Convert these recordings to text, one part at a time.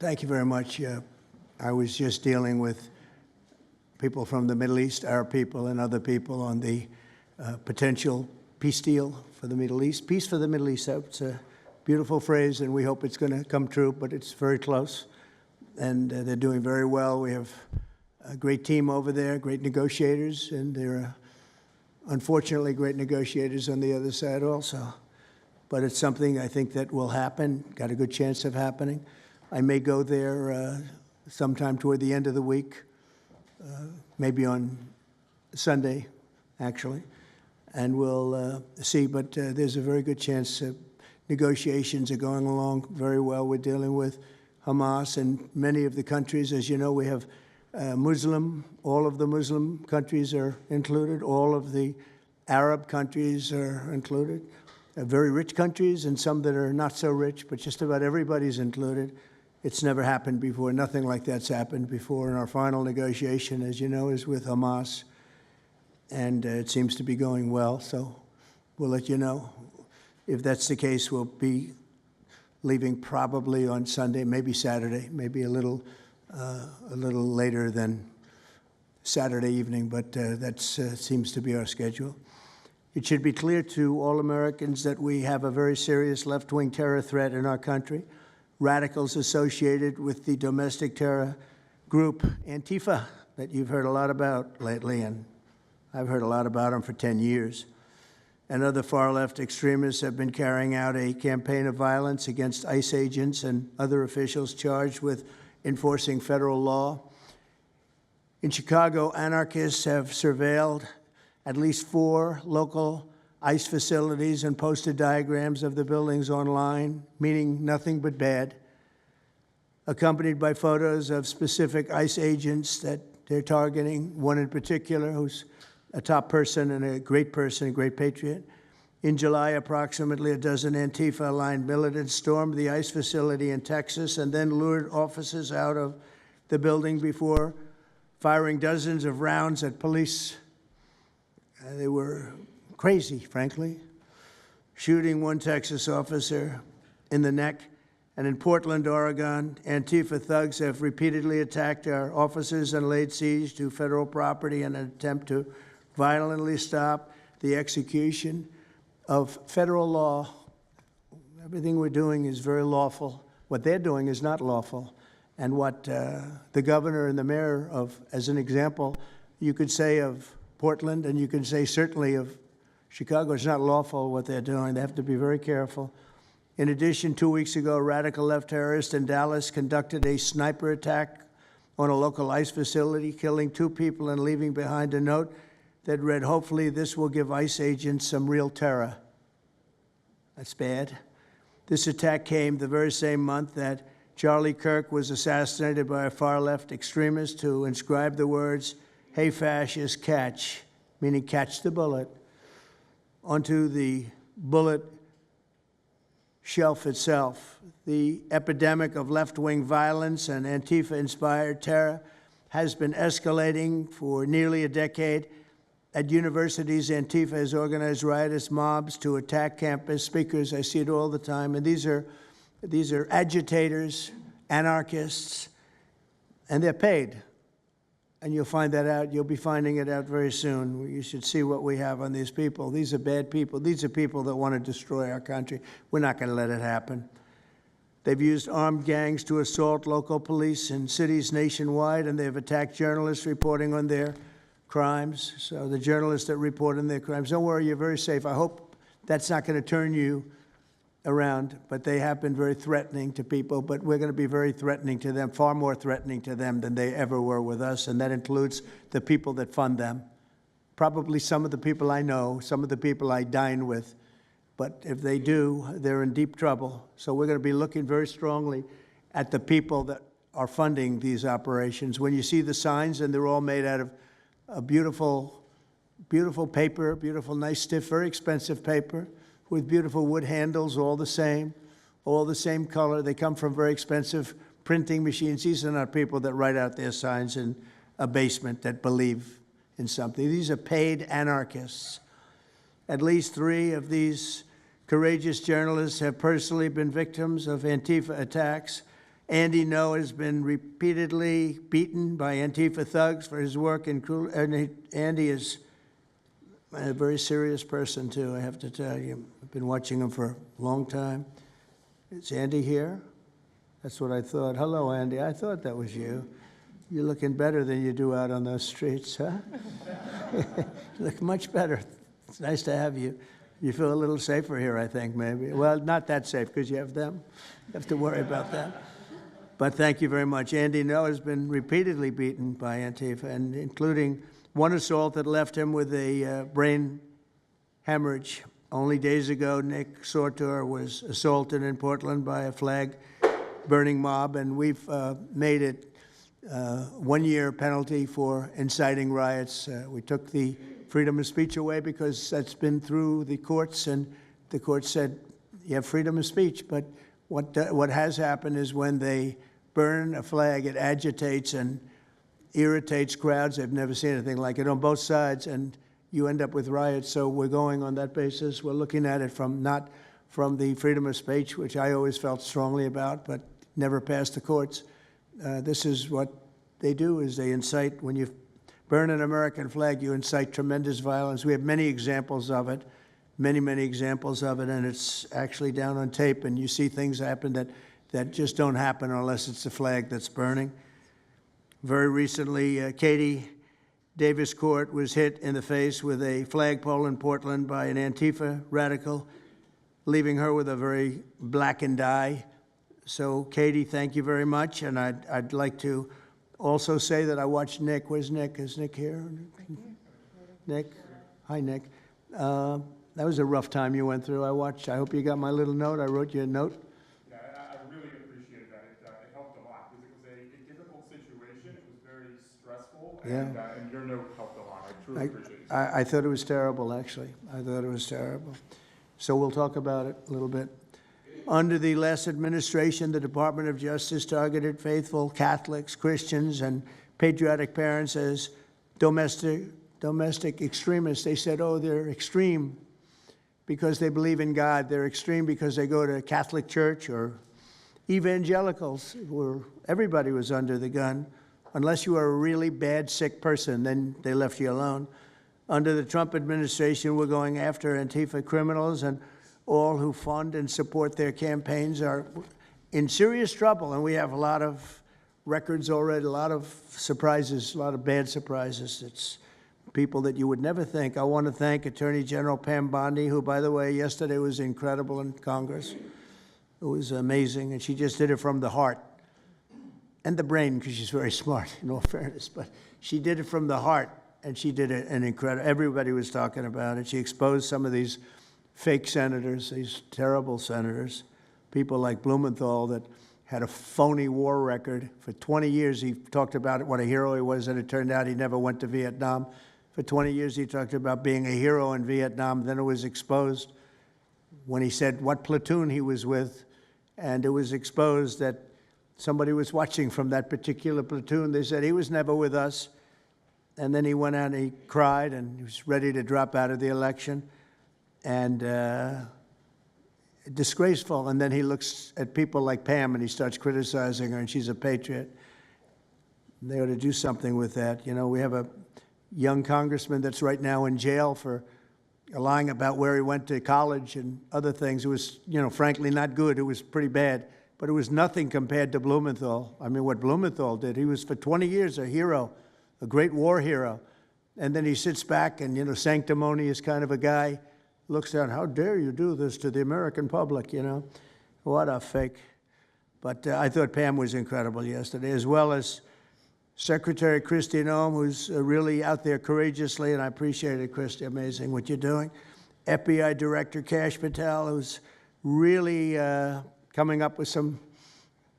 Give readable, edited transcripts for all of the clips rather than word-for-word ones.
Thank you very much. I was just dealing with people from the Middle East, Arab people and other people on the potential peace deal for the Middle East. Peace for the Middle East, that's a beautiful phrase, and we hope it's going to come true, but it's very close. And they're doing very well. We have a great team over there, great negotiators, and there are unfortunately great negotiators on the other side also. But it's something I think that will happen, got a good chance of happening. I may go there sometime toward the end of the week, maybe on Sunday, actually, and we'll see. But there's a very good chance negotiations are going along very well. We're dealing with Hamas and many of the countries. As you know, we have all of the Muslim countries are included. All of the Arab countries are included. Very rich countries and some that are not so rich, but just about everybody's included. It's never happened before. Nothing like that's happened before. And our final negotiation, as you know, is with Hamas. And it seems to be going well. So we'll let you know. If that's the case, we'll be leaving probably on Sunday, maybe Saturday, maybe a little later than Saturday evening. But that seems to be our schedule. It should be clear to all Americans that we have a very serious left-wing terror threat in our country. Radicals associated with the domestic terror group Antifa that you've heard a lot about lately, and I've heard a lot about them for 10 years. And other far-left extremists have been carrying out a campaign of violence against ICE agents and other officials charged with enforcing federal law. In Chicago, anarchists have surveilled at least 4 local ICE facilities and posted diagrams of the buildings online, meaning nothing but bad, accompanied by photos of specific ICE agents that they're targeting, one in particular who's a top person and a great patriot. In July, approximately a dozen Antifa-aligned militants stormed the ICE facility in Texas and then lured officers out of the building before firing dozens of rounds at police. They were crazy, frankly, shooting one Texas officer in the neck. And in Portland, Oregon, Antifa thugs have repeatedly attacked our officers and laid siege to federal property in an attempt to violently stop the execution of federal law. Everything we're doing is very lawful. What they're doing is not lawful. And what the governor and the mayor of, as an example, you could say of Portland, and you can say certainly of Chicago, it's not lawful what they're doing. They have to be very careful. In addition, 2 weeks ago, a radical left terrorist in Dallas conducted a sniper attack on a local ICE facility, killing 2 people and leaving behind a note that read, "Hopefully this will give ICE agents some real terror." That's bad. This attack came the very same month that Charlie Kirk was assassinated by a far-left extremist who inscribed the words, "Hey, fascist, catch," meaning catch the bullet, onto the bullet shelf itself. The epidemic of left-wing violence and Antifa-inspired terror has been escalating for nearly a decade. At universities, Antifa has organized riotous mobs to attack campus speakers. I see it all the time. And these are agitators, anarchists, and they're paid. And you'll find that out. You'll be finding it out very soon. You should see what we have on these people. These are bad people. These are people that want to destroy our country. We're not going to let it happen. They've used armed gangs to assault local police in cities nationwide, and they've attacked journalists reporting on their crimes. So the journalists that report on their crimes, don't worry, you're very safe. I hope that's not going to turn you around, but they have been very threatening to people, but we're going to be very threatening to them, far more threatening to them than they ever were with us, and that includes the people that fund them. Probably some of the people I know, some of the people I dine with, but if they do, they're in deep trouble. So we're going to be looking very strongly at the people that are funding these operations. When you see the signs, and they're all made out of a beautiful, beautiful paper, beautiful, nice, stiff, very expensive paper, with beautiful wood handles, all the same color. They come from very expensive printing machines. These are not people that write out their signs in a basement that believe in something. These are paid anarchists. At least 3 of these courageous journalists have personally been victims of Antifa attacks. Andy Ngo has been repeatedly beaten by Antifa thugs for his work in Andy is a very serious person, too, I have to tell you. I've been watching him for a long time. Is Andy here? That's what I thought. Hello, Andy. I thought that was you. You're looking better than you do out on those streets, huh? You look much better. It's nice to have you. You feel a little safer here, I think, maybe. Well, not that safe, because you have them. You have to worry about that. But thank you very much. Andy Ngo has been repeatedly beaten by Antifa, and including one assault that left him with a brain hemorrhage. Only days ago, Nick Sortor was assaulted in Portland by a flag-burning mob, and we've made it 1-year penalty for inciting riots. We took the freedom of speech away because that's been through the courts, and the court said you have freedom of speech. But what has happened is when they burn a flag, it agitates and irritates crowds. I've never seen anything like it on both sides, and you end up with riots. So we're going on that basis. We're looking at it from not from the freedom of speech, which I always felt strongly about, but never passed the courts. This is what they do, is they incite. When you burn an American flag, you incite tremendous violence. We have many examples of it, many examples of it, and it's actually down on tape, and you see things happen that just don't happen unless it's the flag that's burning. Very recently, Katie Davis Court was hit in the face with a flagpole in Portland by an Antifa radical, leaving her with a very blackened eye. So, Katie, thank you very much. And I'd like to also say that I watched Nick. Where's Nick? Is Nick here? Nick? Hi, Nick. That was a rough time you went through. I hope you got my little note. I wrote you a note. Yeah, I really appreciated that. It helped a lot because it was a difficult situation. It was very stressful. And, and your note helped a lot. I truly appreciate it. I thought it was terrible, actually. I thought it was terrible. So we'll talk about it a little bit. Under the last administration, the Department of Justice targeted faithful Catholics, Christians, and patriotic parents as domestic extremists. They said, oh, they're extreme because they believe in God. They're extreme because they go to Catholic church, or evangelicals, where everybody was under the gun. Unless you were a really bad, sick person, then they left you alone. Under the Trump administration, we're going after Antifa criminals, and all who fund and support their campaigns are in serious trouble. And we have a lot of records already, a lot of surprises, a lot of bad surprises. It's people that you would never think. I want to thank Attorney General Pam Bondi, who, by the way, yesterday was incredible in Congress. It was amazing, and she just did it from the heart and the brain, because she's very smart, in all fairness. But she did it from the heart, and she did it an incredible. Everybody was talking about it. She exposed some of these fake senators, these terrible senators, people like Blumenthal that had a phony war record. For 20 years, he talked about what a hero he was, and it turned out he never went to Vietnam. For 20 years, he talked about being a hero in Vietnam. Then it was exposed when he said what platoon he was with, and it was exposed that somebody was watching from that particular platoon. They said he was never with us. And then he went out and he cried, and he was ready to drop out of the election. And disgraceful. And then he looks at people like Pam and he starts criticizing her, and she's a patriot. They ought to do something with that. You know, we have a young congressman that's right now in jail for lying about where he went to college and other things. It was, you know, frankly not good. It was pretty bad. But it was nothing compared to Blumenthal. I mean, what Blumenthal did, he was for 20 years a hero, a great war hero. And then he sits back and, you know, sanctimonious kind of a guy, looks down, how dare you do this to the American public, you know? What a fake. But I thought Pam was incredible yesterday, as well as Secretary Kristi Noem, who's really out there courageously, and I appreciate it, Kristi, amazing what you're doing. FBI Director Kash Patel, who's really coming up with some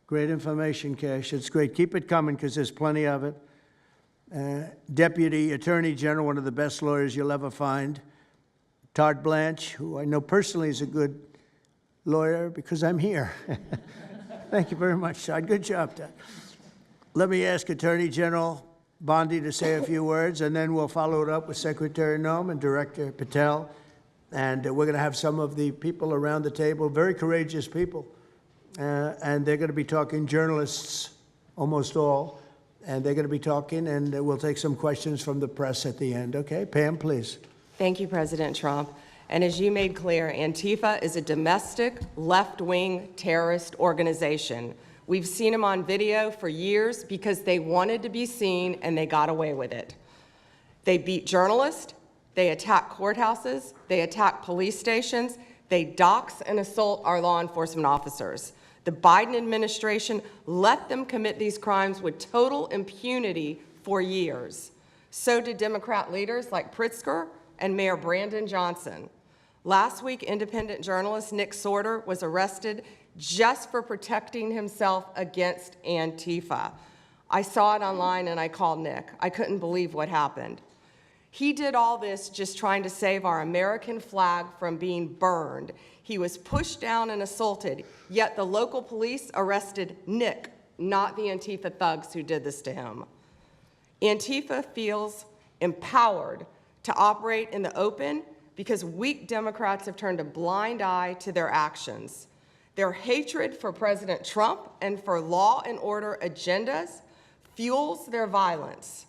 great information, Kash. It's great. Keep it coming, because there's plenty of it. Deputy Attorney General, one of the best lawyers you'll ever find, Todd Blanche, who I know personally is a good lawyer because I'm here. Thank you very much, Todd. Good job, Todd. Let me ask Attorney General Bondi to say a few words, and then we'll follow it up with Secretary Noem and Director Patel. And we're going to have some of the people around the table, very courageous people, and they're going to be talking journalists, almost all, and they're going to be talking, and we'll take some questions from the press at the end. Okay, Pam, please. Thank you, President Trump. And as you made clear, Antifa is a domestic left-wing terrorist organization. We've seen them on video for years because they wanted to be seen and they got away with it. They beat journalists, they attack courthouses, they attack police stations, they dox and assault our law enforcement officers. The Biden administration let them commit these crimes with total impunity for years. So did Democrat leaders like Pritzker and Mayor Brandon Johnson. Last week, independent journalist Nick Sortor was arrested just for protecting himself against Antifa. I saw it online and I called Nick. I couldn't believe what happened. He did all this just trying to save our American flag from being burned. He was pushed down and assaulted, yet the local police arrested Nick, not the Antifa thugs who did this to him. Antifa feels empowered to operate in the open because weak Democrats have turned a blind eye to their actions. Their hatred for President Trump and for law and order agendas fuels their violence.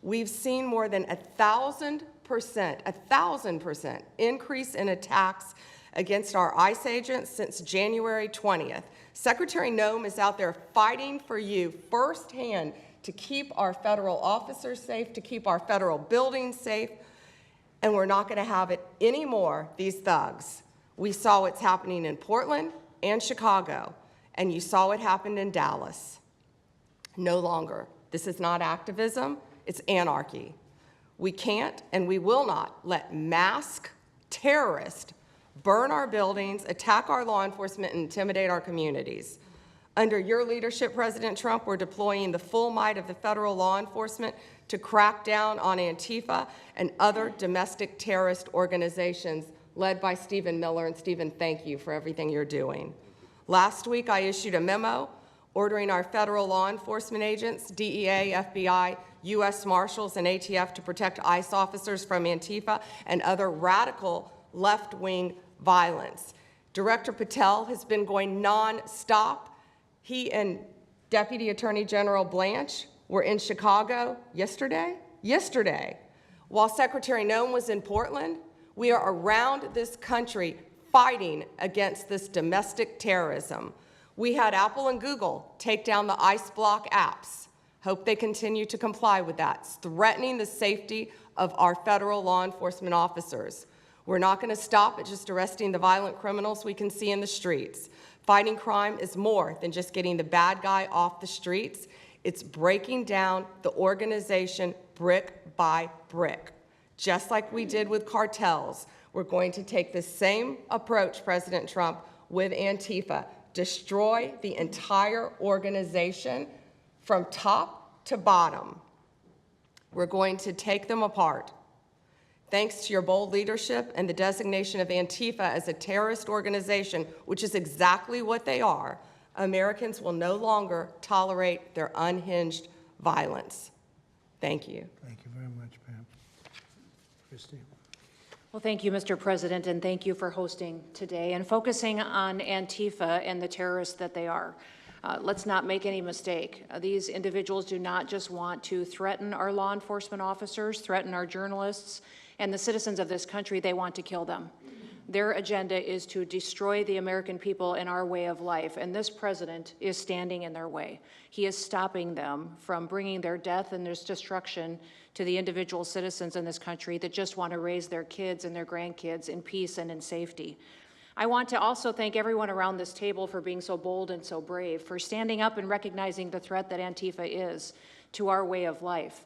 We've seen more than 1,000% increase in attacks against our ICE agents since January 20th. Secretary Ngo is out there fighting for you firsthand to keep our federal officers safe, to keep our federal buildings safe, and we're not going to have it anymore, these thugs. We saw what's happening in Portland and Chicago, and you saw what happened in Dallas. No longer. This is not activism, it's anarchy. We can't and we will not let masked terrorists burn our buildings, attack our law enforcement, and intimidate our communities. Under your leadership, President Trump, we're deploying the full might of the federal law enforcement to crack down on Antifa and other domestic terrorist organizations led by Stephen Miller. And Stephen, thank you for everything you're doing. Last week, I issued a memo ordering our federal law enforcement agents, DEA, FBI, U.S. Marshals, and ATF to protect ICE officers from Antifa and other radical left-wing violence. Director Patel has been going non-stop. He and Deputy Attorney General Blanche were in Chicago yesterday. While Secretary Ngo was in Portland, we are around this country fighting against this domestic terrorism. We had Apple and Google take down the ICE block apps. Hope they continue to comply with that. It's threatening the safety of our federal law enforcement officers. We're not going to stop at just arresting the violent criminals we can see in the streets. Fighting crime is more than just getting the bad guy off the streets. It's breaking down the organization brick by brick. Just like we did with cartels, we're going to take the same approach, President Trump, with Antifa. Destroy the entire organization from top to bottom. We're going to take them apart. Thanks to your bold leadership and the designation of Antifa as a terrorist organization, which is exactly what they are, Americans will no longer tolerate their unhinged violence. Thank you. Thank you very much, Pam. Christine. Well, thank you, Mr. President, and thank you for hosting today and focusing on Antifa and the terrorists that they are. Let's not make any mistake. These individuals do not just want to threaten our law enforcement officers, threaten our journalists, and the citizens of this country. They want to kill them. Their agenda is to destroy the American people and our way of life, and this president is standing in their way. He is stopping them from bringing their death and their destruction to the individual citizens in this country that just want to raise their kids and their grandkids in peace and in safety. I want to also thank everyone around this table for being so bold and so brave, for standing up and recognizing the threat that Antifa is to our way of life.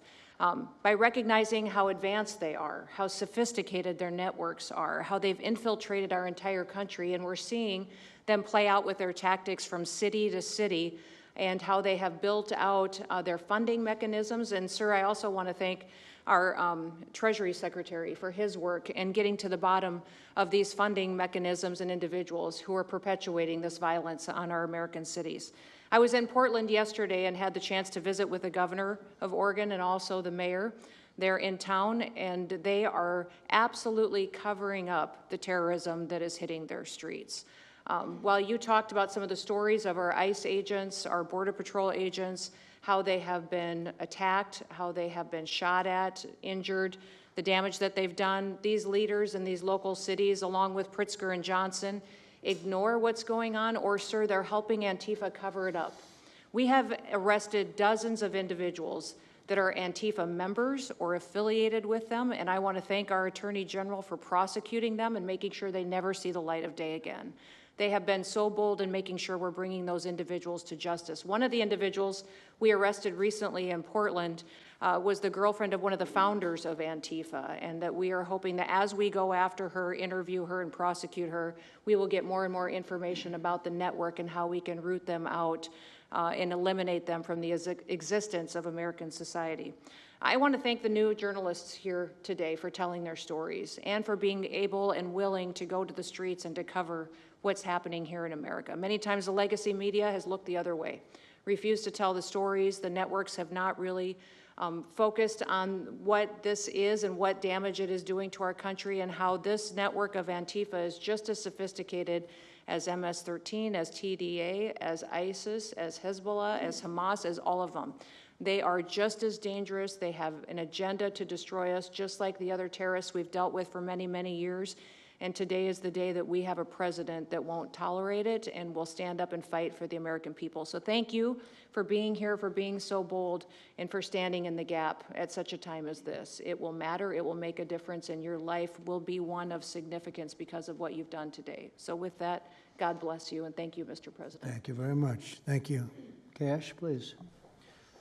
By recognizing how advanced they are, how sophisticated their networks are, how they've infiltrated our entire country, and we're seeing them play out with their tactics from city to city, and how they have built out their funding mechanisms. And sir, I also want to thank our Treasury Secretary for his work in getting to the bottom of these funding mechanisms and individuals who are perpetuating this violence on our American cities. I was in Portland yesterday and had the chance to visit with the governor of Oregon and also the mayor. They're in town, and they are absolutely covering up the terrorism that is hitting their streets. While you talked about some of the stories of our ICE agents, our Border Patrol agents, how they have been attacked, how they have been shot at, injured, the damage that they've done, these leaders in these local cities, along with Pritzker and Johnson, ignore what's going on, or, sir, they're helping Antifa cover it up. We have arrested dozens of individuals that are Antifa members or affiliated with them, and I want to thank our Attorney General for prosecuting them and making sure they never see the light of day again. They have been so bold in making sure we're bringing those individuals to justice. One of the individuals we arrested recently in Portland was the girlfriend of one of the founders of Antifa, and that we are hoping that as we go after her, interview her, and prosecute her, we will get more and more information about the network and how we can root them out and eliminate them from the existence of American society. I want to thank the new journalists here today for telling their stories and for being able and willing to go to the streets and to cover what's happening here in America. Many times the legacy media has looked the other way, refused to tell the stories. The networks have not really focused on what this is and what damage it is doing to our country, and how this network of Antifa is just as sophisticated as MS-13, as TDA, as ISIS, as Hezbollah, as Hamas, as all of them. They are just as dangerous. They have an agenda to destroy us, just like the other terrorists we've dealt with for many, many years. And today is the day that we have a president that won't tolerate it and will stand up and fight for the American people. So thank you for being here, for being so bold, and for standing in the gap at such a time as this. It will matter, it will make a difference, and your life will be one of significance because of what you've done today. So with that, God bless you, and thank you, Mr. President. Thank you very much. Thank you. Cash, please.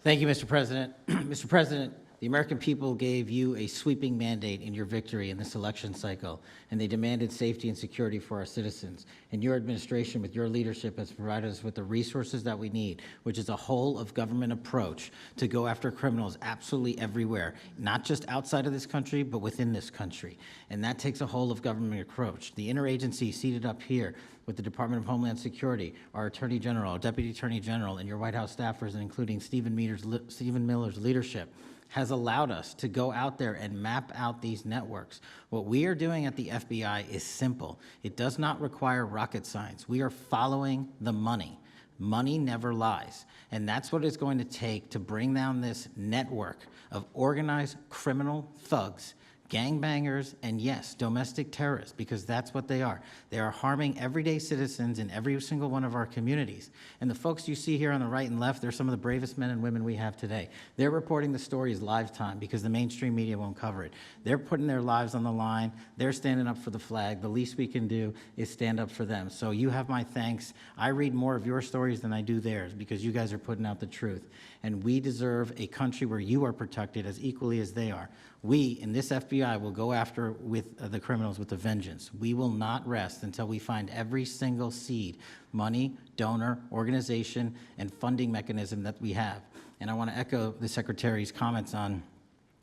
Thank you, Mr. President. Mr. President, the American people gave you a sweeping mandate in your victory in this election cycle, and they demanded safety and security for our citizens. And your administration, with your leadership, has provided us with the resources that we need, which is a whole-of-government approach to go after criminals absolutely everywhere, not just outside of this country, but within this country. And that takes a whole-of-government approach. The interagency seated up here with the Department of Homeland Security, our Attorney General, our Deputy Attorney General, and your White House staffers, and including Stephen Miller's leadership, has allowed us to go out there and map out these networks. What we are doing at the FBI is simple. It does not require rocket science. We are following the money. Money never lies. And that's what it's going to take to bring down this network of organized criminal thugs, gangbangers, and yes, domestic terrorists, because that's what they are. They are harming everyday citizens in every single one of our communities. And the folks you see here on the right and left, they're some of the bravest men and women we have today. They're reporting the stories live time because the mainstream media won't cover it. They're putting their lives on the line. They're standing up for the flag. The least we can do is stand up for them. So you have my thanks. I read more of your stories than I do theirs because you guys are putting out the truth. And we deserve a country where you are protected as equally as they are. We, in this FBI, will go after with the criminals with a vengeance. We will not rest until we find every single seed, money, donor, organization, and funding mechanism that we have. And I want to echo the Secretary's comments on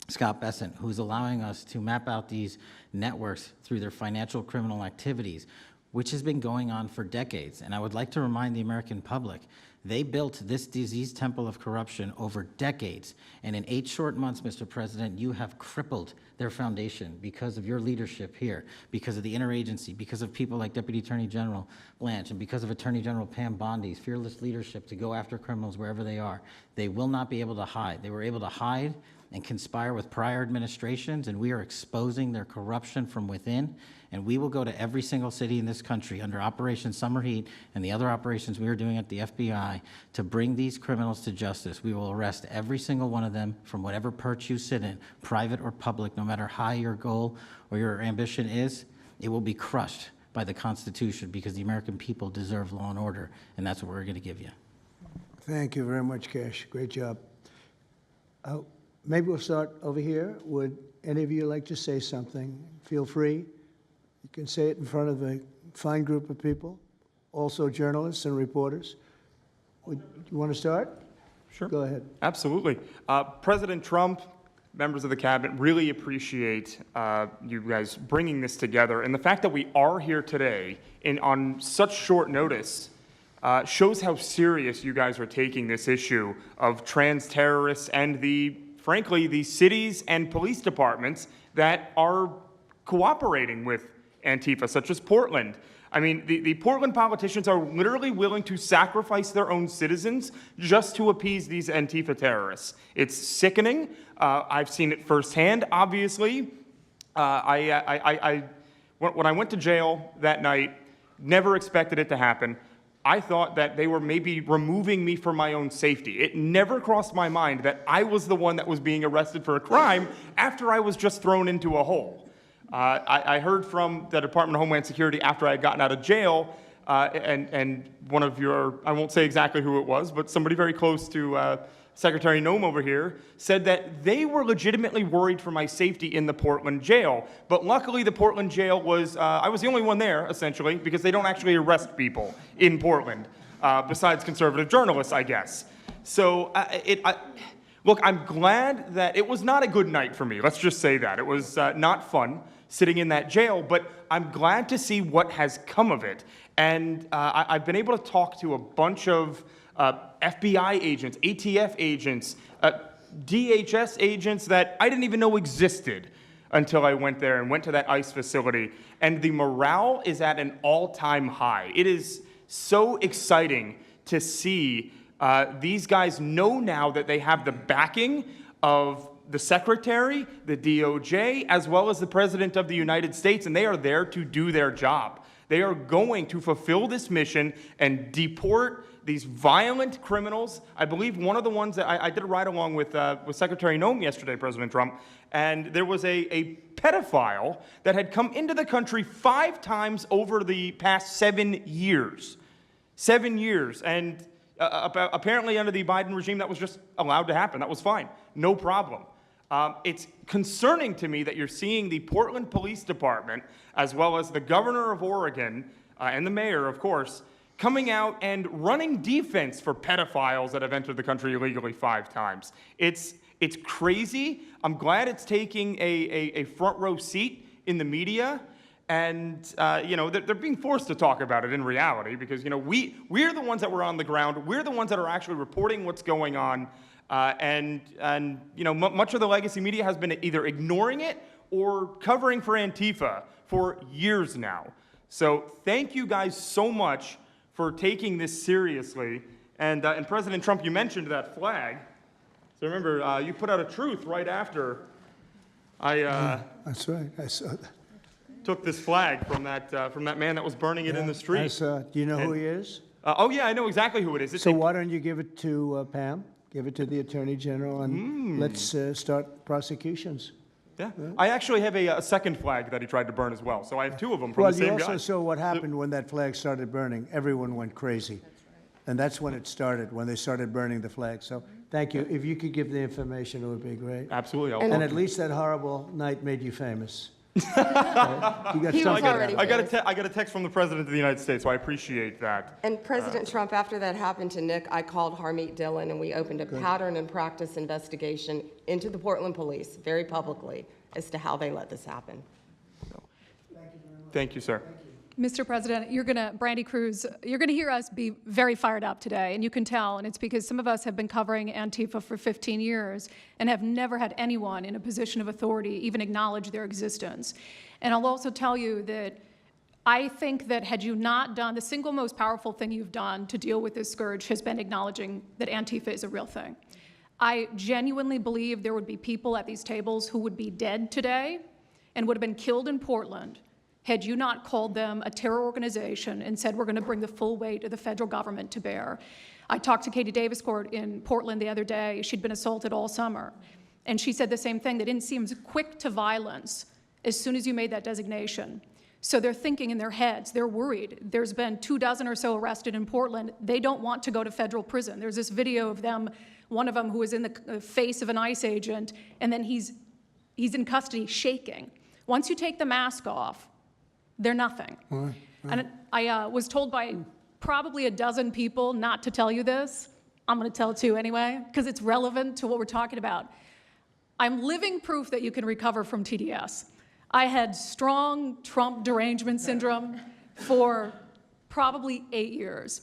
Scott Bessent, who's allowing us to map out these networks through their financial criminal activities, which has been going on for decades. And I would like to remind the American public, they built this disease temple of corruption over decades. And in 8 short months, Mr. President, you have crippled their foundation because of your leadership here, because of the interagency, because of people like Deputy Attorney General Blanche, and because of Attorney General Pam Bondi's fearless leadership to go after criminals wherever they are. They will not be able to hide. They were able to hide and conspire with prior administrations, and we are exposing their corruption from within. And we will go to every single city in this country under Operation Summer Heat and the other operations we are doing at the FBI to bring these criminals to justice. We will arrest every single one of them from whatever perch you sit in, private or public, no matter how your goal or your ambition is. It will be crushed by the Constitution because the American people deserve law and order, and that's what we're going to give you. Thank you very much, Cash. Great job. Maybe we'll start over here. Would any of you like to say something? Feel free. You can say it in front of a fine group of people, also journalists and reporters. You want to start? Sure. Go ahead. Absolutely. President Trump, members of the cabinet, really appreciate you guys bringing this together. And the fact that we are here today on such short notice shows how serious you guys are taking this issue of trans terrorists and frankly, the cities and police departments that are cooperating with Antifa, such as Portland. I mean, the Portland politicians are literally willing to sacrifice their own citizens just to appease these Antifa terrorists. It's sickening. I've seen it firsthand, obviously. When I went to jail that night, never expected it to happen. I thought that they were maybe removing me for my own safety. It never crossed my mind that I was the one that was being arrested for a crime after I was just thrown into a hole. I heard from the Department of Homeland Security after I had gotten out of jail, and one of your, I won't say exactly who it was, but somebody very close to Secretary Ngo over here, said that they were legitimately worried for my safety in the Portland jail. But luckily, the Portland jail was, I was the only one there, essentially, because they don't actually arrest people in Portland, besides conservative journalists, I guess. So, look, I'm glad that it was not a good night for me. Let's just say that. It was not fun sitting in that jail, but I'm glad to see what has come of it. And I've been able to talk to a bunch of FBI agents, ATF agents, DHS agents that I didn't even know existed until I went there and went to that ICE facility. And the morale is at an all-time high. It is so exciting to see these guys know now that they have the backing of the Secretary, the DOJ, as well as the President of the United States, and they are there to do their job. They are going to fulfill this mission and deport these violent criminals. I believe one of the ones that I did a ride-along with Secretary Ngo yesterday, President Trump, and there was a pedophile that had come into the country 5 times over the past 7 years. 7 years, and apparently under the Biden regime, that was just allowed to happen. That was fine, no problem. It's concerning to me that you're seeing the Portland Police Department, as well as the governor of Oregon, and the mayor, of course, coming out and running defense for pedophiles that have entered the country illegally 5 times. It's crazy. I'm glad it's taking a front row seat in the media. And, you know, they're being forced to talk about it in reality because, you know, we're the ones that were on the ground. We're the ones that are actually reporting what's going on. And you know, much of the legacy media has been either ignoring it or covering for Antifa for years now. So thank you guys so much for taking this seriously. And President Trump, you mentioned that flag. So remember, you put out a truth right after That's right. I saw that. took this flag from that man that was burning it in the street. I saw it. Do you know who he is? Oh yeah, I know exactly who it is. So why don't you give it to Pam? Give it to the Attorney General, and let's start prosecutions. Yeah, I actually have a second flag that he tried to burn as well. So I have 2 of them from the same guy. Well, you also saw what happened when that flag started burning. Everyone went crazy. And that's when it started, when they started burning the flag. So thank you. If you could give the information, it would be great. Absolutely. And at least that horrible night made you famous. Right? You got He was something already out of it. I got a text from the President of the United States, so I appreciate that. And President Trump, after that happened to Nick, I called Harmeet Dillon, and we opened a pattern and practice investigation into the Portland police, very publicly, as to how they let this happen. Thank you, sir. Mr. President, Brandi Kruse, you're going to hear us be very fired up today, and you can tell, and it's because some of us have been covering Antifa for 15 years and have never had anyone in a position of authority even acknowledge their existence. And I'll also tell you that I think that had you not done, the single most powerful thing you've done to deal with this scourge has been acknowledging that Antifa is a real thing. I genuinely believe there would be people at these tables who would be dead today and would have been killed in Portland had you not called them a terror organization and said we're going to bring the full weight of the federal government to bear. I talked to Katie Daviscourt in Portland the other day. She'd been assaulted all summer. And she said the same thing, that it seems quick to violence as soon as you made that designation. So they're thinking in their heads, they're worried. There's been 24 or so arrested in Portland. They don't want to go to federal prison. There's this video of them, one of them who was in the face of an ICE agent, and then he's in custody shaking. Once you take the mask off, they're nothing. Right. And I was told by probably a dozen people not to tell you this. I'm going to tell it to you anyway, because it's relevant to what we're talking about. I'm living proof that you can recover from TDS. I had strong Trump derangement syndrome for probably 8 years.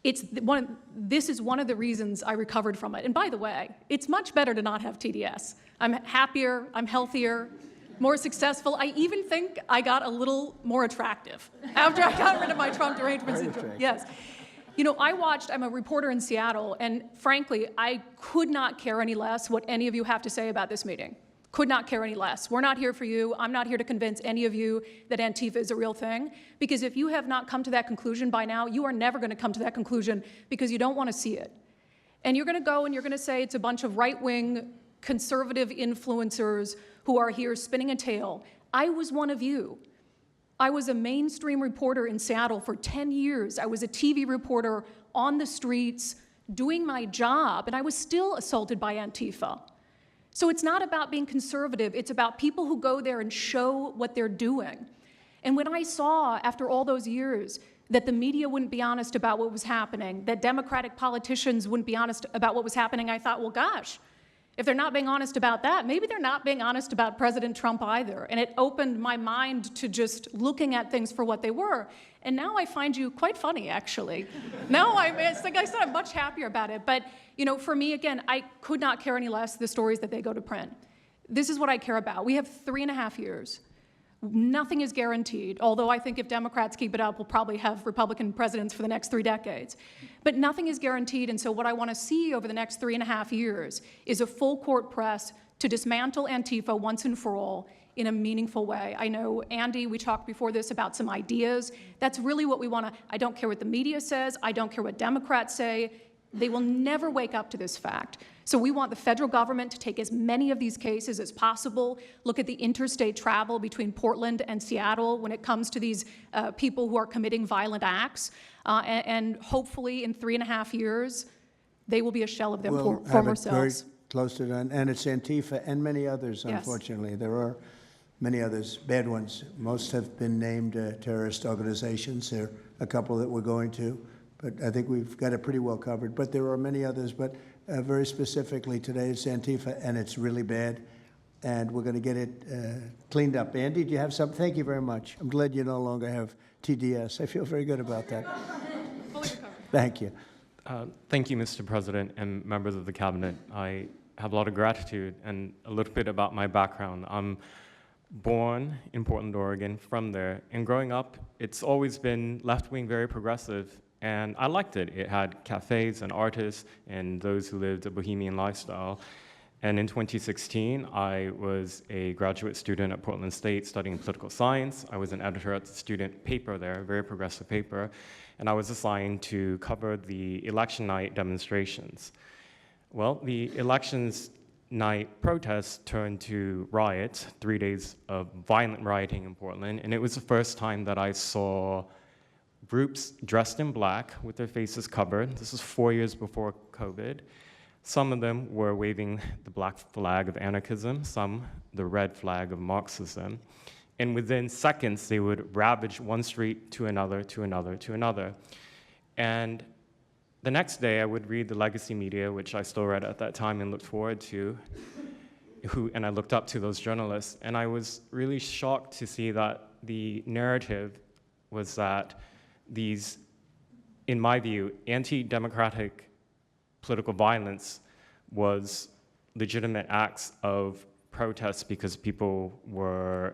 This is one of the reasons I recovered from it. And by the way, it's much better to not have TDS. I'm happier, I'm healthier. more successful. I even think I got a little more attractive after I got rid of my Trump derangement syndrome. Yes. You know, I'm a reporter in Seattle, and frankly, I could not care any less what any of you have to say about this meeting. Could not care any less. We're not here for you. I'm not here to convince any of you that Antifa is a real thing, because if you have not come to that conclusion by now, you are never going to come to that conclusion because you don't want to see it. And you're going to go and you're going to say it's a bunch of right-wing conservative influencers who are here spinning a tale. I was one of you. I was a mainstream reporter in Seattle for 10 years. I was a TV reporter on the streets doing my job, and I was still assaulted by Antifa. So it's not about being conservative. It's about people who go there and show what they're doing. And when I saw, after all those years, that the media wouldn't be honest about what was happening, that Democratic politicians wouldn't be honest about what was happening, I thought, well, gosh, if they're not being honest about that, maybe they're not being honest about President Trump either. And it opened my mind to just looking at things for what they were. And now I find you quite funny, actually. It's like I said, I'm much happier about it. But, you know, for me, again, I could not care any less the stories that they go to print. This is what I care about. We have 3.5 years. Nothing is guaranteed, although I think if Democrats keep it up, we'll probably have Republican presidents for the next 3 decades. But nothing is guaranteed, and so what I want to see over the next 3.5 years is a full court press to dismantle Antifa once and for all in a meaningful way. I know, Andy, we talked before this about some ideas. That's really what we want to. I don't care what the media says. I don't care what Democrats say. They will never wake up to this fact. So we want the federal government to take as many of these cases as possible, look at the interstate travel between Portland and Seattle when it comes to these people who are committing violent acts, and hopefully in 3.5 years, they will be a shell of their former selves. Very close to that, and it's Antifa and many others, Yes. unfortunately. There are many others, bad ones. Most have been named terrorist organizations. There are a couple that we're going to, but I think we've got it pretty well covered. But there are many others, but very specifically today it's Antifa, and it's really bad, and we're going to get it cleaned up. Andy, do you have something? Thank you very much. I'm glad you no longer have TDS. I feel very good about that. Fully recovered. Thank you. Thank you, Mr. President and members of the Cabinet. I have a lot of gratitude, and a little bit about my background. I'm born in Portland, Oregon, from there, and growing up, it's always been left-wing, very progressive, and I liked it. It had cafes and artists and those who lived a bohemian lifestyle. And in 2016, I was a graduate student at Portland State studying political science. I was an editor at the student paper there, a very progressive paper, and I was assigned to cover the election night demonstrations. Well, the elections night protests turned to riots, 3 days of violent rioting in Portland, and it was the first time that I saw groups dressed in black with their faces covered. This was 4 years before COVID. Some of them were waving the black flag of anarchism, some the red flag of Marxism. And within seconds, they would ravage one street to another, to another, to another. And the next day, I would read the legacy media, which I still read at that time and looked forward to, and I looked up to those journalists. And I was really shocked to see that the narrative was that these, in my view, anti-democratic political violence was legitimate acts of protest because people were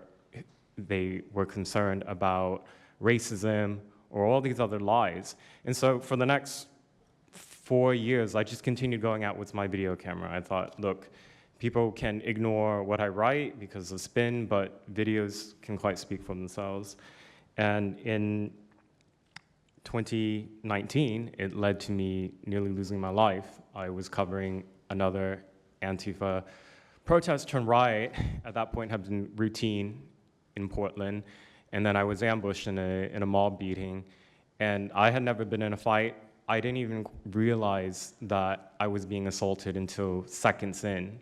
concerned about racism or all these other lies. And so for the next 4 years, I just continued going out with my video camera. I thought, look, people can ignore what I write because of spin, but videos can quite speak for themselves. And in 2019, it led to me nearly losing my life. I was covering another Antifa protest turned riot. At that point, had been routine in Portland, and then I was ambushed in a mob beating. And I had never been in a fight. I didn't even realize that I was being assaulted until seconds in.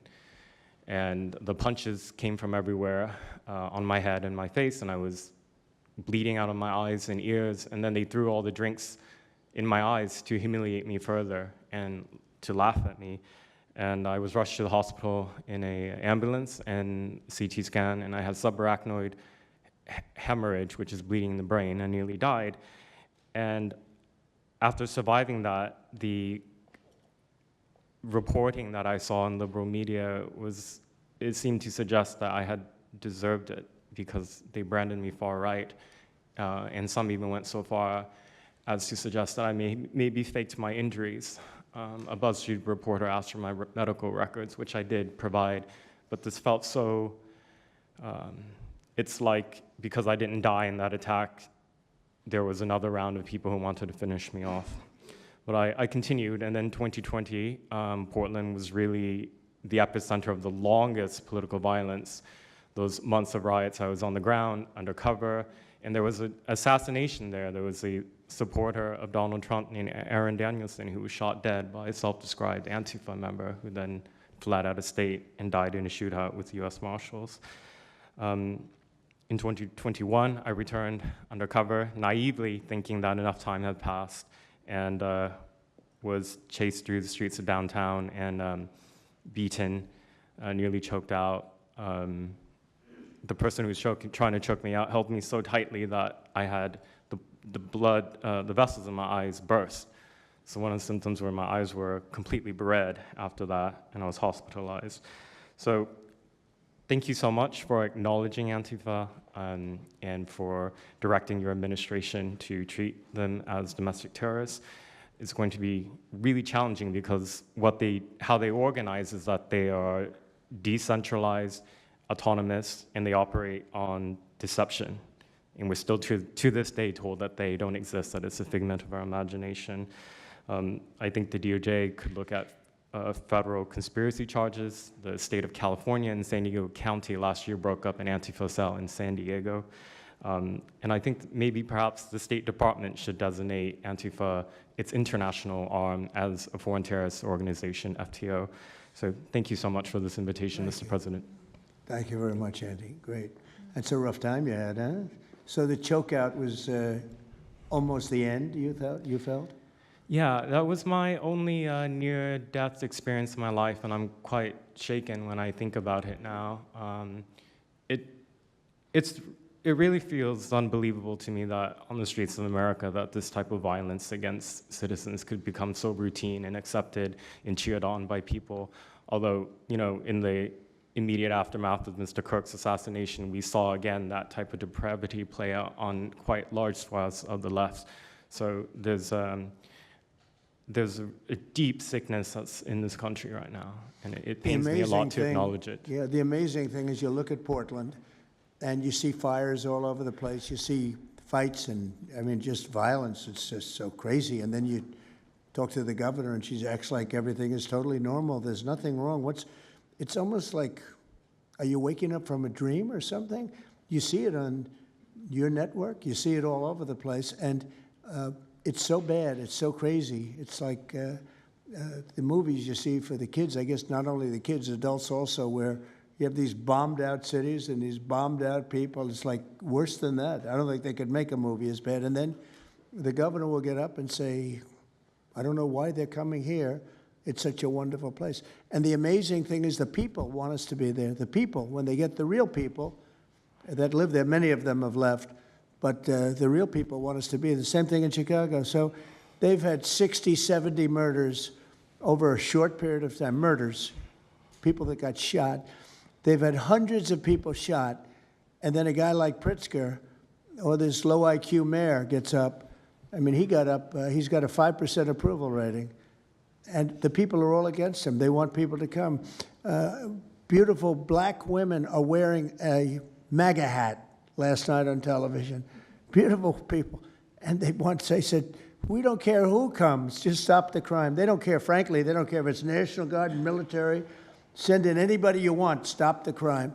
And the punches came from everywhere on my head and my face, and I was bleeding out of my eyes and ears, and then they threw all the drinks in my eyes to humiliate me further and to laugh at me. And I was rushed to the hospital in an ambulance and CT scan, and I had subarachnoid hemorrhage, which is bleeding in the brain. I nearly died. And after surviving that, the reporting that I saw in liberal media it seemed to suggest that I had deserved it because they branded me far right. And some even went so far as to suggest that I maybe faked my injuries. A BuzzFeed reporter asked for my medical records, which I did provide, but this felt so, it's like because I didn't die in that attack, there was another round of people who wanted to finish me off. But I continued, and then 2020, Portland was really the epicenter of the longest political violence. Those months of riots, I was on the ground, undercover, and there was an assassination there. There was a supporter of Donald Trump named Aaron Danielson who was shot dead by a self-described Antifa member who then fled out of state and died in a shootout with US Marshals. In 2021, I returned undercover, naively thinking that enough time had passed, and was chased through the streets of downtown and beaten, nearly choked out. The person who was trying to choke me out held me so tightly that I had the blood, the vessels in my eyes burst. So one of the symptoms were my eyes were completely red after that, and I was hospitalized. So thank you so much for acknowledging Antifa and for directing your administration to treat them as domestic terrorists. It's going to be really challenging because how they organize is that they are decentralized, autonomous, and they operate on deception. And we're still to this day told that they don't exist, that it's a figment of our imagination. I think the DOJ could look at federal conspiracy charges. The state of California and San Diego County last year broke up an Antifa cell in San Diego. And I think maybe perhaps the State Department should designate Antifa its international arm as a foreign terrorist organization, FTO. So thank you so much for this invitation, Mr. President. Thank you very much, Andy. Great. That's a rough time you had, huh? So the chokeout was almost the end, you felt? Yeah, that was my only near-death experience in my life, and I'm quite shaken when I think about it now. It really feels unbelievable to me that on the streets of America that this type of violence against citizens could become so routine and accepted and cheered on by people. Although, you know, in the immediate aftermath of Mr. Kirk's assassination, we saw again that type of depravity play out on quite large swaths of the left. So there's a deep sickness that's in this country right now, and it pains me a lot to acknowledge it. Yeah, the amazing thing is you look at Portland, and you see fires all over the place. You see fights and, I mean, just violence. It's just so crazy. And then you talk to the governor, and she acts like everything is totally normal. There's nothing wrong. It's almost like, are you waking up from a dream or something? You see it on your network. You see it all over the place. And it's so bad. It's so crazy. It's like the movies you see for the kids, I guess not only the kids, adults also, where you have these bombed out cities and these bombed out people. It's like worse than that. I don't think they could make a movie as bad. And then the governor will get up and say, I don't know why they're coming here. It's such a wonderful place. And the amazing thing is the people want us to be there. The people, when they get the real people that live there, many of them have left, but the real people want us to be there. The same thing in Chicago. So they've had 60, 70 murders over a short period of time, murders, people that got shot. They've had hundreds of people shot, and then a guy like Pritzker, or this low IQ mayor, gets up. I mean, he got up, he's got a 5% approval rating, and the people are all against him. They want people to come. Beautiful black women are wearing a MAGA hat last night on television. Beautiful people. And they said, we don't care who comes, just stop the crime. They don't care, frankly, they don't care if it's National Guard, military. Send in anybody you want, stop the crime.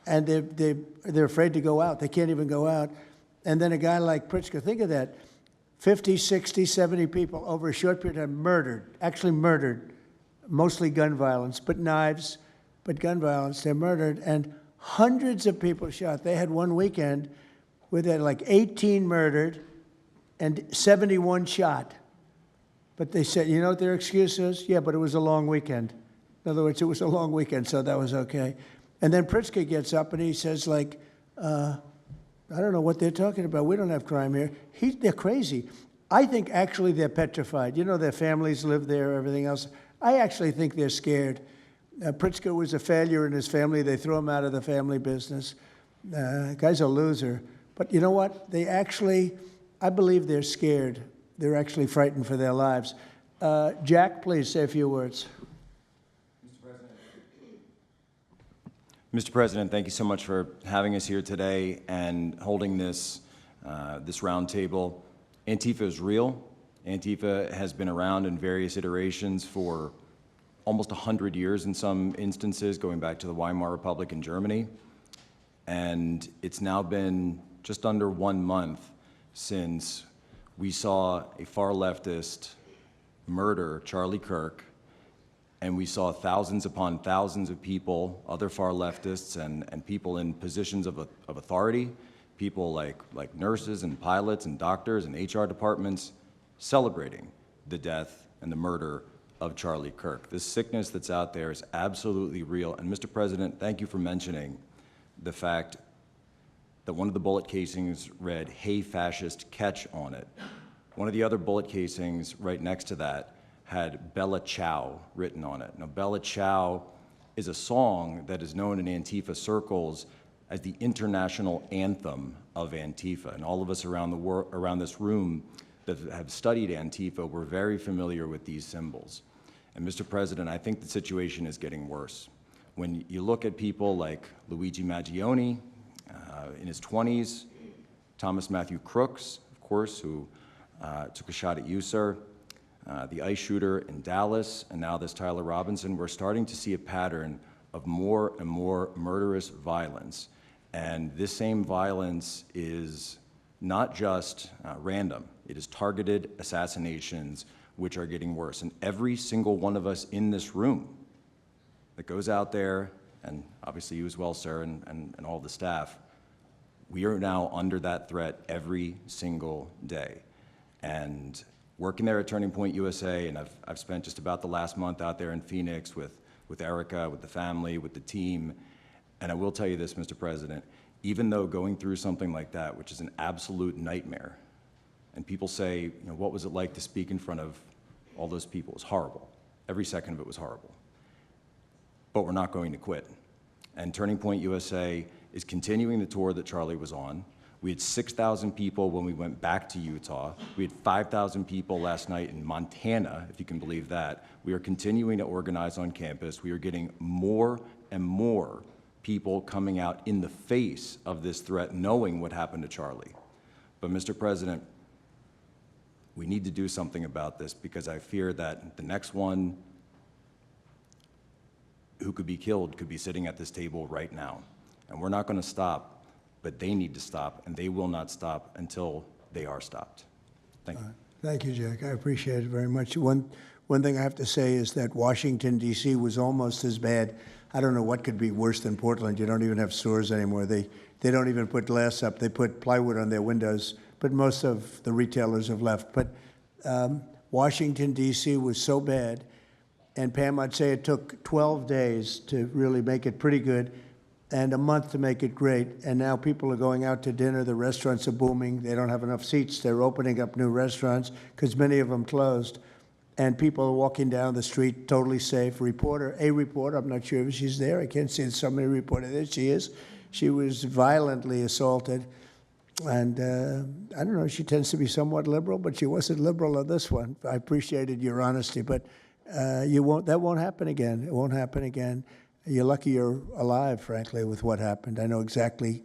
And they're afraid to go out. They can't even go out. And then a guy like Pritzker, think of that, 50, 60, 70 people over a short period of time murdered, actually murdered, mostly gun violence, but knives, but gun violence, they're murdered, and hundreds of people shot. They had one weekend where they had like 18 murdered and 71 shot. But they said, you know what their excuse is? Yeah, but it was a long weekend. In other words, it was a long weekend, so that was okay. And then Pritzker gets up and he says, like, I don't know what they're talking about. We don't have crime here. They're crazy. I think actually they're petrified. You know, their families live there, everything else. I actually think they're scared. Pritzker was a failure in his family. They threw him out of the family business. Guy's a loser. But you know what? They actually, I believe they're scared. They're actually frightened for their lives. Jack, please say a few words. Mr. President, thank you so much for having us here today and holding this roundtable. Antifa is real. Antifa has been around in various iterations for almost 100 years in some instances, going back to the Weimar Republic in Germany. And it's now been just under 1 month since we saw a far leftist murder Charlie Kirk, and we saw thousands upon thousands of people, other far leftists and people in positions of authority, people like nurses and pilots and doctors and HR departments, celebrating the death and the murder of Charlie Kirk. This sickness that's out there is absolutely real. And Mr. President, thank you for mentioning the fact that one of the bullet casings read, "Hey fascist, catch" on it. One of the other bullet casings right next to that had Bella Ciao written on it. Now, Bella Ciao is a song that is known in Antifa circles as the international anthem of Antifa. And all of us around this room that have studied Antifa, we're very familiar with these symbols. And Mr. President, I think the situation is getting worse. When you look at people like Luigi Maggioni in his 20s, Thomas Matthew Crooks, of course, who took a shot at you, sir, the ICE shooter in Dallas, and now this Tyler Robinson, we're starting to see a pattern of more and more murderous violence. And this same violence is not just random. It is targeted assassinations, which are getting worse. And every single one of us in this room that goes out there, and obviously you as well, sir, and all the staff, we are now under that threat every single day. And working there at Turning Point USA, and I've spent just about the last month out there in Phoenix with Erica, with the family, with the team. And I will tell you this, Mr. President, even though going through something like that, which is an absolute nightmare, and people say, you know, what was it like to speak in front of all those people? It was horrible. Every second of it was horrible. But we're not going to quit. And Turning Point USA is continuing the tour that Charlie was on. We had 6,000 people when we went back to Utah. We had 5,000 people last night in Montana, if you can believe that. We are continuing to organize on campus. We are getting more and more people coming out in the face of this threat, knowing what happened to Charlie. But Mr. President, we need to do something about this, because I fear that the next one who could be killed could be sitting at this table right now. And we're not going to stop, but they need to stop, and they will not stop until they are stopped. Thank you. Thank you, Jack. I appreciate it very much. One thing I have to say is that Washington, D.C. was almost as bad. I don't know what could be worse than Portland. You don't even have stores anymore. They don't even put glass up. They put plywood on their windows, but most of the retailers have left. But Washington, D.C. was so bad, and Pam, I'd say it took 12 days to really make it pretty good, and a month to make it great. And now people are going out to dinner. The restaurants are booming. They don't have enough seats. They're opening up new restaurants because many of them closed. And people are walking down the street totally safe. A reporter, I'm not sure if she's there. I can't see somebody reported there. She is. She was violently assaulted. And I don't know, she tends to be somewhat liberal, but she wasn't liberal on this one. I appreciated your honesty, but that won't happen again. It won't happen again. You're lucky you're alive, frankly, with what happened. I know exactly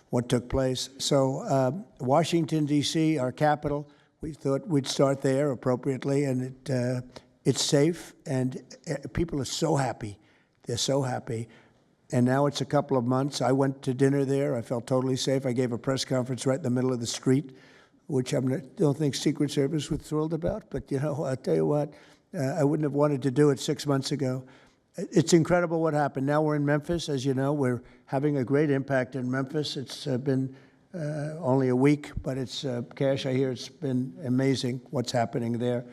what took place. So Washington, D.C., our capital, we thought we'd start there appropriately, and it's safe, and people are so happy. They're so happy. And now it's a couple of months. I went to dinner there. I felt totally safe. I gave a press conference right in the middle of the street, which I don't think Secret Service was thrilled about. But, you know, I'll tell you what, I wouldn't have wanted to do it 6 months ago. It's incredible what happened. Now we're in Memphis. As you know, we're having a great impact in Memphis. It's been only a week, but it's, Cash, I hear it's been amazing what's happening there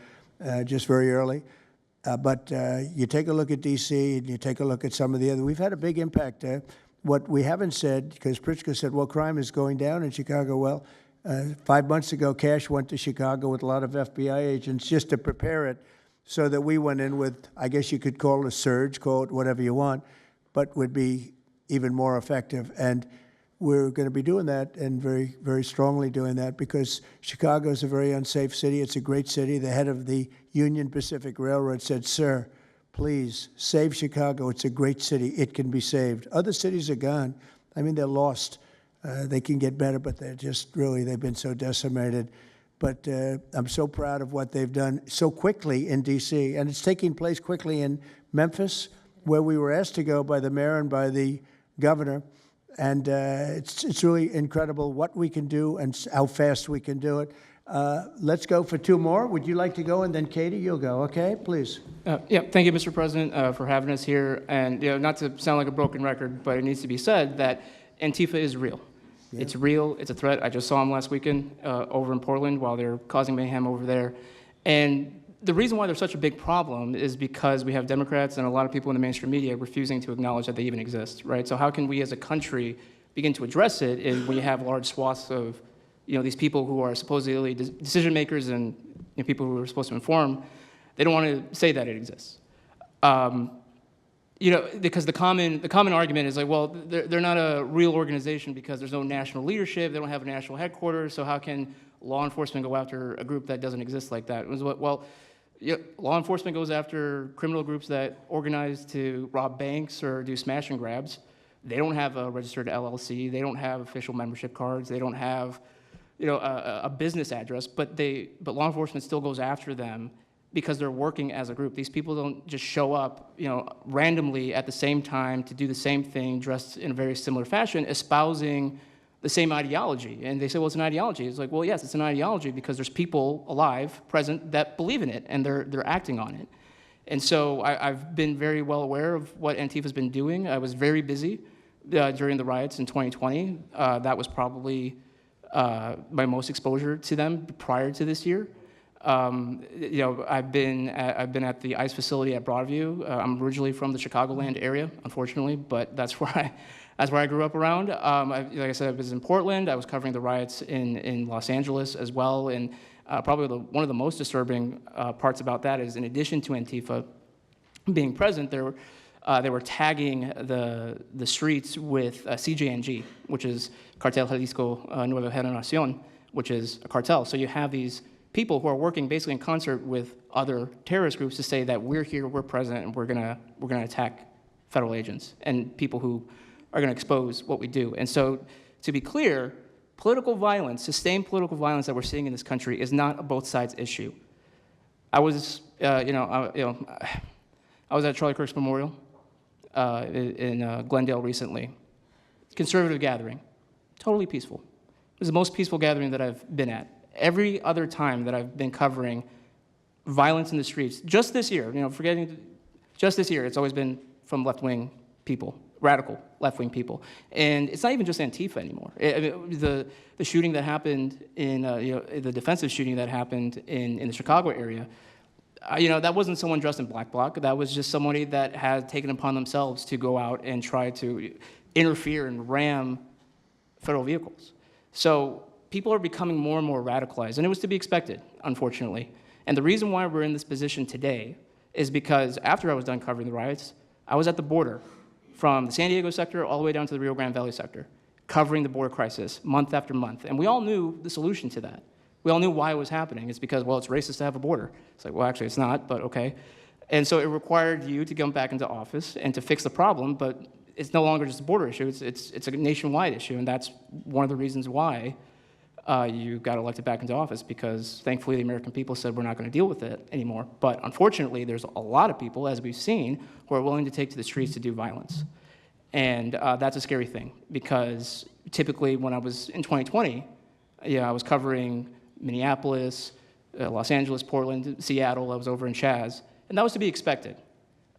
just very early. But you take a look at D.C. and you take a look at some of the other. We've had a big impact. What we haven't said, because Pritzker said, well, crime is going down in Chicago. Well, 5 months ago, Cash went to Chicago with a lot of FBI agents just to prepare it so that we went in with, I guess you could call it a surge, call it whatever you want, but would be even more effective. And we're going to be doing that, and very, very strongly doing that, because Chicago is a very unsafe city. It's a great city. The head of the Union Pacific Railroad said, "Sir, please save Chicago. It's a great city. It can be saved." Other cities are gone. I mean, they're lost. They can get better, but they're just really, they've been so decimated. But I'm so proud of what they've done so quickly in D.C., and it's taking place quickly in Memphis, where we were asked to go by the mayor and by the governor. And it's really incredible what we can do and how fast we can do it. Let's go for two more. Would you like to go? And then Katie, you'll go, okay? Please. Yeah, thank you, Mr. President, for having us here. And not to sound like a broken record, but it needs to be said that Antifa is real. Yeah. It's real. It's a threat. I just saw them last weekend over in Portland while they're causing mayhem over there. And the reason why they're such a big problem is because we have Democrats and a lot of people in the mainstream media refusing to acknowledge that they even exist, right? So how can we as a country begin to address it when you have large swaths of these people who are supposedly decision makers and people who are supposed to inform, they don't want to say that it exists. Because the common argument is like, well, they're not a real organization because there's no national leadership, they don't have a national headquarters, so how can law enforcement go after a group that doesn't exist like that? Well, law enforcement goes after criminal groups that organize to rob banks or do smash and grabs. They don't have a registered LLC, they don't have official membership cards, they don't have a business address, but law enforcement still goes after them because they're working as a group. These people don't just show up, randomly at the same time to do the same thing, dressed in a very similar fashion, espousing the same ideology. And they say, well, it's an ideology. It's like, well, yes, it's an ideology because there's people alive, present, that believe in it, and they're acting on it. And so I've been very well aware of what Antifa's been doing. I was very busy during the riots in 2020. That was probably my most exposure to them prior to this year. I've been at the ICE facility at Broadview. I'm originally from the Chicagoland area, unfortunately, but that's where I grew up around. Like I said, I was in Portland. I was covering the riots in Los Angeles as well. And probably one of the most disturbing parts about that is, in addition to Antifa being present, they were tagging the streets with CJNG, which is Cartel Jalisco Nueva Generación, which is a cartel. So you have these people who are working basically in concert with other terrorist groups to say that we're here, we're present, and we're gonna attack federal agents and people who are gonna expose what we do. And so, to be clear, political violence, sustained political violence that we're seeing in this country is not a both sides issue. I was, I was at Charlie Kirk's memorial in Glendale recently. Conservative gathering, totally peaceful. It was the most peaceful gathering that I've been at. Every other time that I've been covering violence in the streets, just this year, just this year, it's always been from left-wing people, radical left-wing people. And it's not even just Antifa anymore. The shooting that happened in, the defensive shooting that happened in the Chicago area, that wasn't someone dressed in black bloc. That was just somebody that had taken upon themselves to go out and try to interfere and ram federal vehicles. So people are becoming more and more radicalized, and it was to be expected, unfortunately. And the reason why we're in this position today is because after I was done covering the riots, I was at the border from the San Diego sector all the way down to the Rio Grande Valley sector, covering the border crisis month after month. And we all knew the solution to that. We all knew why it was happening. It's because, well, it's racist to have a border. It's like, well, actually, it's not, but okay. And so it required you to come back into office and to fix the problem, but it's no longer just a border issue. It's a nationwide issue, and that's one of the reasons why you got elected back into office, because thankfully the American people said we're not going to deal with it anymore. But unfortunately, there's a lot of people, as we've seen, who are willing to take to the streets to do violence. And that's a scary thing, because typically when I was in 2020, I was covering Minneapolis, Los Angeles, Portland, Seattle. I was over in Chaz, and that was to be expected.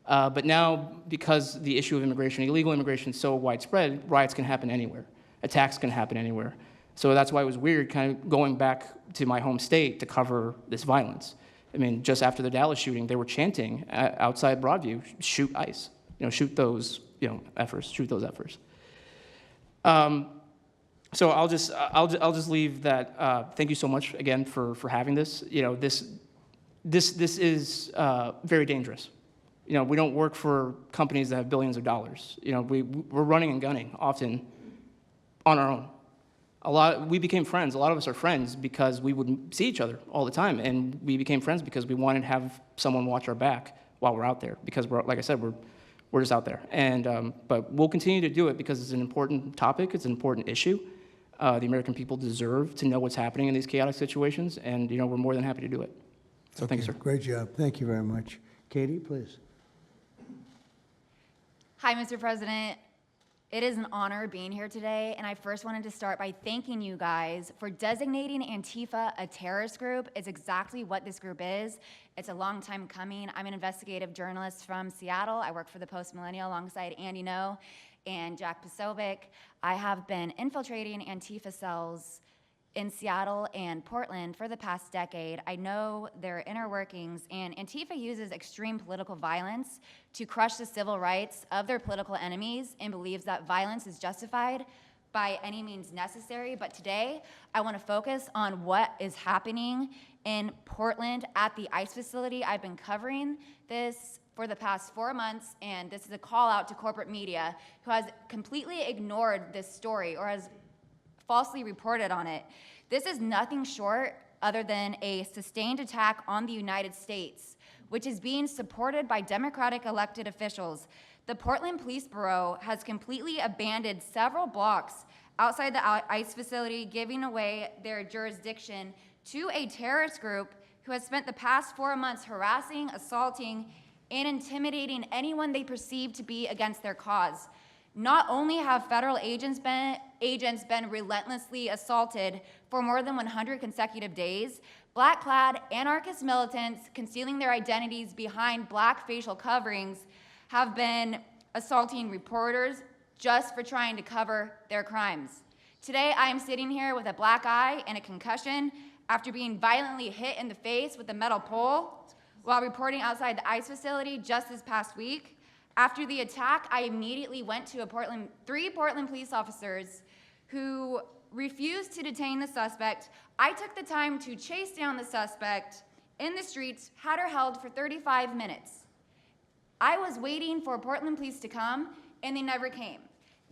But now, because the issue of immigration, illegal immigration, is so widespread, riots can happen anywhere. Attacks can happen anywhere. So that's why it was weird kind of going back to my home state to cover this violence. I mean, just after the Dallas shooting, they were chanting outside Broadview, shoot ICE, shoot those, efforts, shoot those efforts. So I'll just leave that. Thank you so much again for having this. this is very dangerous. You know, we don't work for companies that have billions of dollars. You know, we're running and gunning often on our own. We became friends. A lot of us are friends because we would see each other all the time, and we became friends because we wanted to have someone watch our back while we're out there. Because like I said, we're just out there. And but we'll continue to do it because it's an important topic. It's an important issue. The American people deserve to know what's happening in these chaotic situations, and we're more than happy to do it. So thank you, sir. Great job. Thank you very much. Katie, please. Hi, Mr. President. It is an honor being here today, and I first wanted to start by thanking you guys for designating Antifa a terrorist group. It's exactly what this group is. It's a long time coming. I'm an investigative journalist from Seattle. I work for the Post Millennial alongside Andy Ngo and Jack Posobiec. I have been infiltrating Antifa cells in Seattle and Portland for the past decade. I know their inner workings, and Antifa uses extreme political violence to crush the civil rights of their political enemies and believes that violence is justified by any means necessary. But today, I want to focus on what is happening in Portland at the ICE facility. I've been covering this for the past 4 months, and this is a call out to corporate media who has completely ignored this story or has falsely reported on it. This is nothing short other than a sustained attack on the United States, which is being supported by Democratic elected officials. The Portland Police Bureau has completely abandoned several blocks outside the ICE facility, giving away their jurisdiction to a terrorist group who has spent the past 4 months harassing, assaulting, and intimidating anyone they perceive to be against their cause. Not only have federal agents been relentlessly assaulted for more than 100 consecutive days, black-clad anarchist militants concealing their identities behind black facial coverings have been assaulting reporters just for trying to cover their crimes. Today, I am sitting here with a black eye and a concussion after being violently hit in the face with a metal pole while reporting outside the ICE facility just this past week. After the attack, I immediately went to three Portland police officers who refused to detain the suspect. I took the time to chase down the suspect in the streets, had her held for 35 minutes. I was waiting for Portland police to come, and they never came.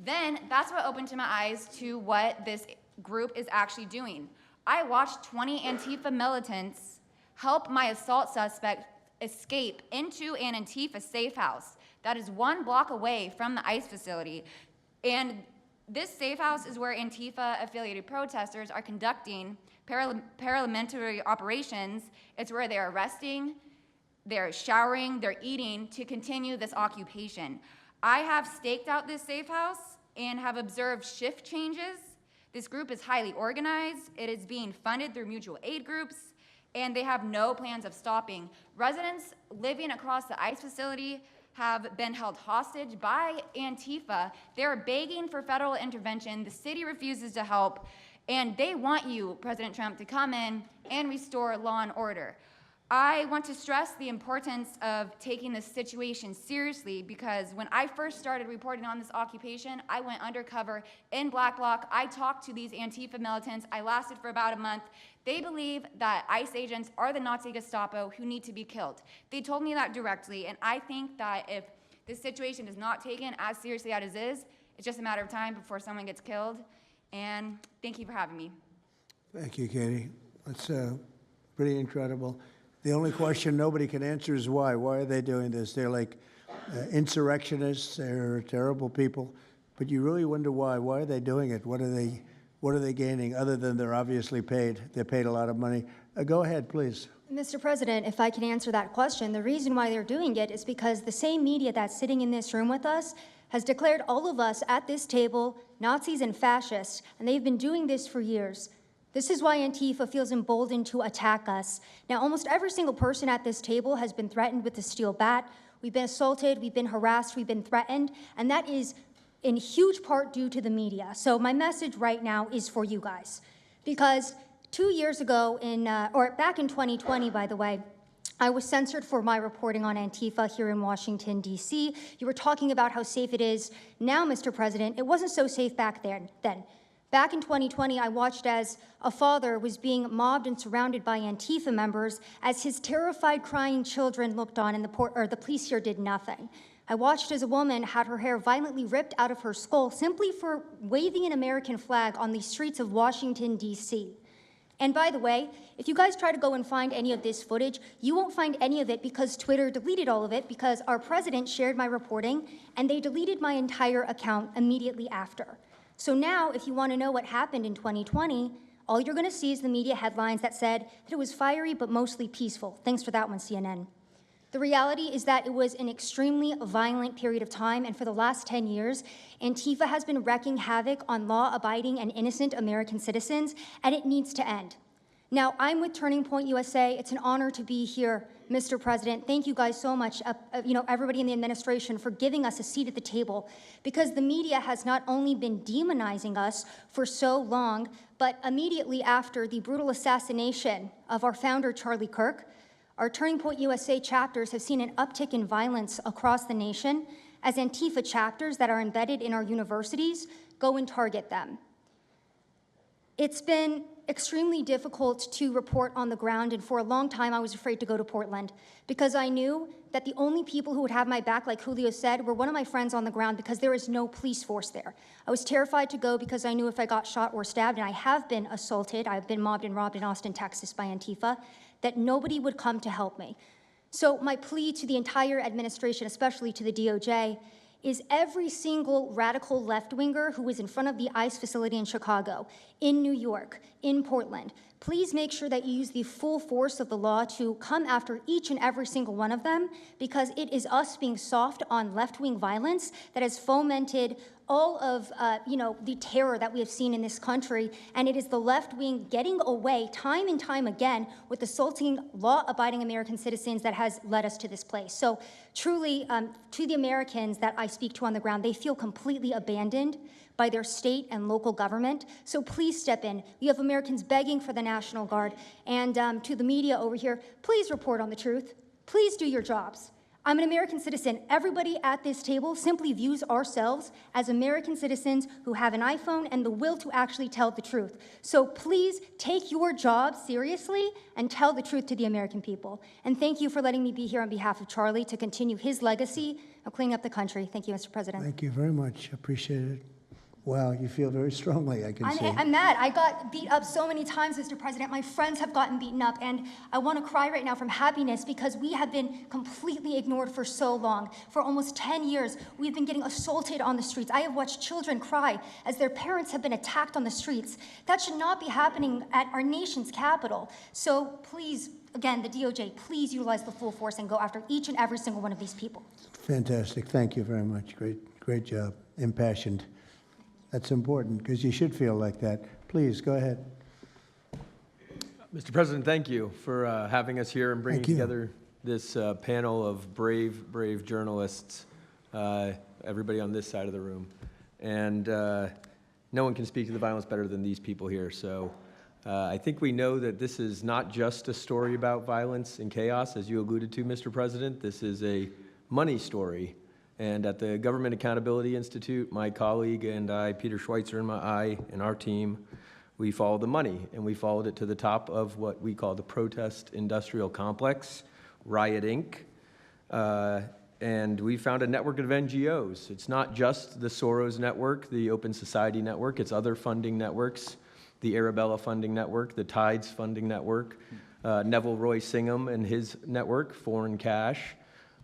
Then that's what opened to my eyes to what this group is actually doing. I watched 20 Antifa militants help my assault suspect escape into an Antifa safe house that is 1 block away from the ICE facility. And this safe house is where Antifa-affiliated protesters are conducting paramilitary operations. It's where they're arresting, they're showering, they're eating to continue this occupation. I have staked out this safe house and have observed shift changes. This group is highly organized. It is being funded through mutual aid groups, and they have no plans of stopping. Residents living across the ICE facility have been held hostage by Antifa. They're begging for federal intervention. The city refuses to help, and they want you, President Trump, to come in and restore law and order. I want to stress the importance of taking this situation seriously because when I first started reporting on this occupation, I went undercover in Black Bloc. I talked to these Antifa militants. I lasted for about a month. They believe that ICE agents are the Nazi Gestapo who need to be killed. They told me that directly, and I think that if this situation is not taken as seriously as it is, it's just a matter of time before someone gets killed. And thank you for having me. Thank you, Katie. That's pretty incredible. The only question nobody can answer is why. Why are they doing this? They're like insurrectionists. They're terrible people. But you really wonder why. Why are they doing it? What are they gaining other than they're obviously paid? They're paid a lot of money. Go ahead, please. Mr. President, if I can answer that question, the reason why they're doing it is because the same media that's sitting in this room with us has declared all of us at this table Nazis and fascists, and they've been doing this for years. This is why Antifa feels emboldened to attack us. Now, almost every single person at this table has been threatened with a steel bat. We've been assaulted, we've been harassed, we've been threatened, and that is in huge part due to the media. So my message right now is for you guys. Because 2 years ago, back in 2020, by the way, I was censored for my reporting on Antifa here in Washington, D.C. You were talking about how safe it is. Now, Mr. President, it wasn't so safe back then. Back in 2020, I watched as a father was being mobbed and surrounded by Antifa members as his terrified, crying children looked on and the police here did nothing. I watched as a woman had her hair violently ripped out of her skull simply for waving an American flag on the streets of Washington, D.C. And by the way, if you guys try to go and find any of this footage, you won't find any of it because Twitter deleted all of it because our president shared my reporting and they deleted my entire account immediately after. So now, if you want to know what happened in 2020, all you're going to see is the media headlines that said that it was fiery but mostly peaceful. Thanks for that one, CNN. The reality is that it was an extremely violent period of time, and for the last 10 years, Antifa has been wreaking havoc on law-abiding and innocent American citizens, and it needs to end. Now, I'm with Turning Point USA. It's an honor to be here, Mr. President. Thank you guys so much, everybody in the administration, for giving us a seat at the table, because the media has not only been demonizing us for so long, but immediately after the brutal assassination of our founder, Charlie Kirk, our Turning Point USA chapters have seen an uptick in violence across the nation as Antifa chapters that are embedded in our universities go and target them. It's been extremely difficult to report on the ground, and for a long time I was afraid to go to Portland because I knew that the only people who would have my back, like Julio said, were one of my friends on the ground because there is no police force there. I was terrified to go because I knew if I got shot or stabbed, and I have been assaulted, I've been mobbed and robbed in Austin, Texas by Antifa, that nobody would come to help me. So my plea to the entire administration, especially to the DOJ, is every single radical left-winger who is in front of the ICE facility in Chicago, in New York, in Portland, please make sure that you use the full force of the law to come after each and every single one of them, because it is us being soft on left-wing violence that has fomented all of the terror that we have seen in this country, and it is the left wing getting away time and time again with assaulting law-abiding American citizens that has led us to this place. So truly, to the Americans that I speak to on the ground, they feel completely abandoned by their state and local government. So please step in. You have Americans begging for the National Guard, and to the media over here, please report on the truth. Please do your jobs. I'm an American citizen. Everybody at this table simply views ourselves as American citizens who have an iPhone and the will to actually tell the truth. So please take your job seriously and tell the truth to the American people. And thank you for letting me be here on behalf of Charlie to continue his legacy of cleaning up the country. Thank you, Mr. President. Thank you very much. Appreciate it. Wow, you feel very strongly, I can see. I'm mad. I got beat up so many times, Mr. President. My friends have gotten beaten up, and I want to cry right now from happiness because we have been completely ignored for so long. For almost 10 years, we've been getting assaulted on the streets. I have watched children cry as their parents have been attacked on the streets. That should not be happening at our nation's capital. So please, again, the DOJ, please utilize the full force and go after each and every single one of these people. Fantastic. Thank you very much. Great job. Impassioned. That's important because you should feel like that. Please, go ahead. Mr. President, thank you for having us here and bringing together this panel of brave journalists, everybody on this side of the room. And no one can speak to the violence better than these people here. So I think we know that this is not just a story about violence and chaos, as you alluded to, Mr. President. This is a money story. And at the Government Accountability Institute, my colleague and I, Peter Schweitzer and our team, we followed the money, and we followed it to the top of what we call the protest industrial complex, Riot Inc. And we found a network of NGOs. It's not just the Soros network, the Open Society network, it's other funding networks, the Arabella funding network, the Tides funding network, Neville Roy Singham and his network, Foreign Cash.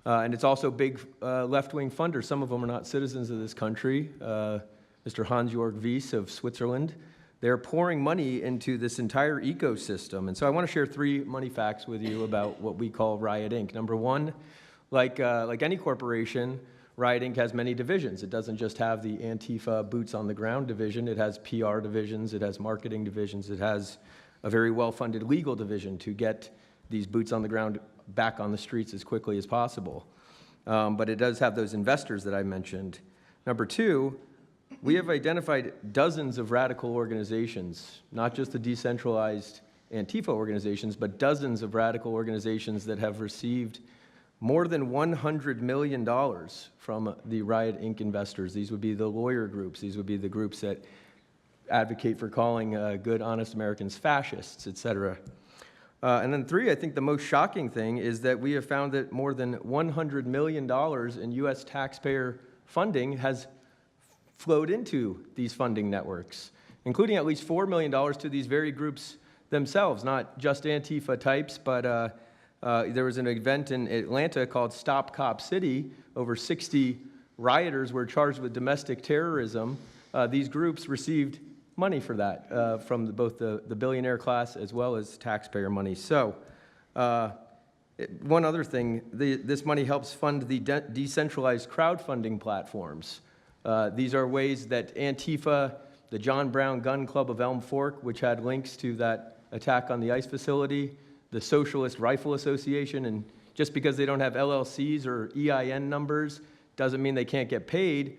And it's also big left-wing funders. Some of them are not citizens of this country. Mr. Hans-Jörg Wyss of Switzerland. They're pouring money into this entire ecosystem. And so I want to share 3 money facts with you about what we call Riot Inc. Number one, like any corporation, Riot Inc. has many divisions. It doesn't just have the Antifa boots on the ground division. It has PR divisions. It has marketing divisions. It has a very well-funded legal division to get these boots on the ground back on the streets as quickly as possible. But it does have those investors that I mentioned. Number 2, we have identified dozens of radical organizations, not just the decentralized Antifa organizations, but dozens of radical organizations that have received more than $100 million from the Riot Inc. investors. These would be the lawyer groups. These would be the groups that advocate for calling good, honest Americans fascists, et cetera. And then 3, I think the most shocking thing is that we have found that more than $100 million in U.S. taxpayer funding has flowed into these funding networks, including at least $4 million to these very groups themselves, not just Antifa types, but there was an event in Atlanta called Stop Cop City. Over 60 rioters were charged with domestic terrorism. These groups received money for that from both the billionaire class as well as taxpayer money. So one other thing, this money helps fund the decentralized crowdfunding platforms. These are ways that Antifa, the John Brown Gun Club of Elm Fork, which had links to that attack on the ICE facility, the Socialist Rifle Association, and just because they don't have LLCs or EIN numbers doesn't mean they can't get paid.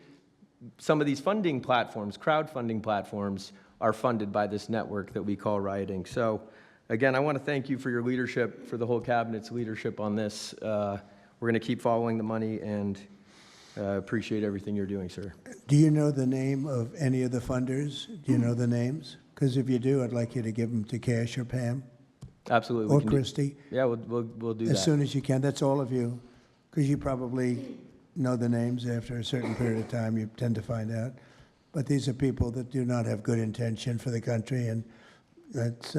Some of these funding platforms, crowdfunding platforms, are funded by this network that we call rioting. So again, I want to thank you for your leadership, for the whole cabinet's leadership on this. We're going to keep following the money and appreciate everything you're doing, sir. Do you know the name of any of the funders? Do you know the names? Because if you do, I'd like you to give them to Cash or Pam. Absolutely. Or Christy. Yeah, we'll do that. As soon as you can. That's all of you. Because you probably know the names after a certain period of time. You tend to find out. But these are people that do not have good intention for the country, and that's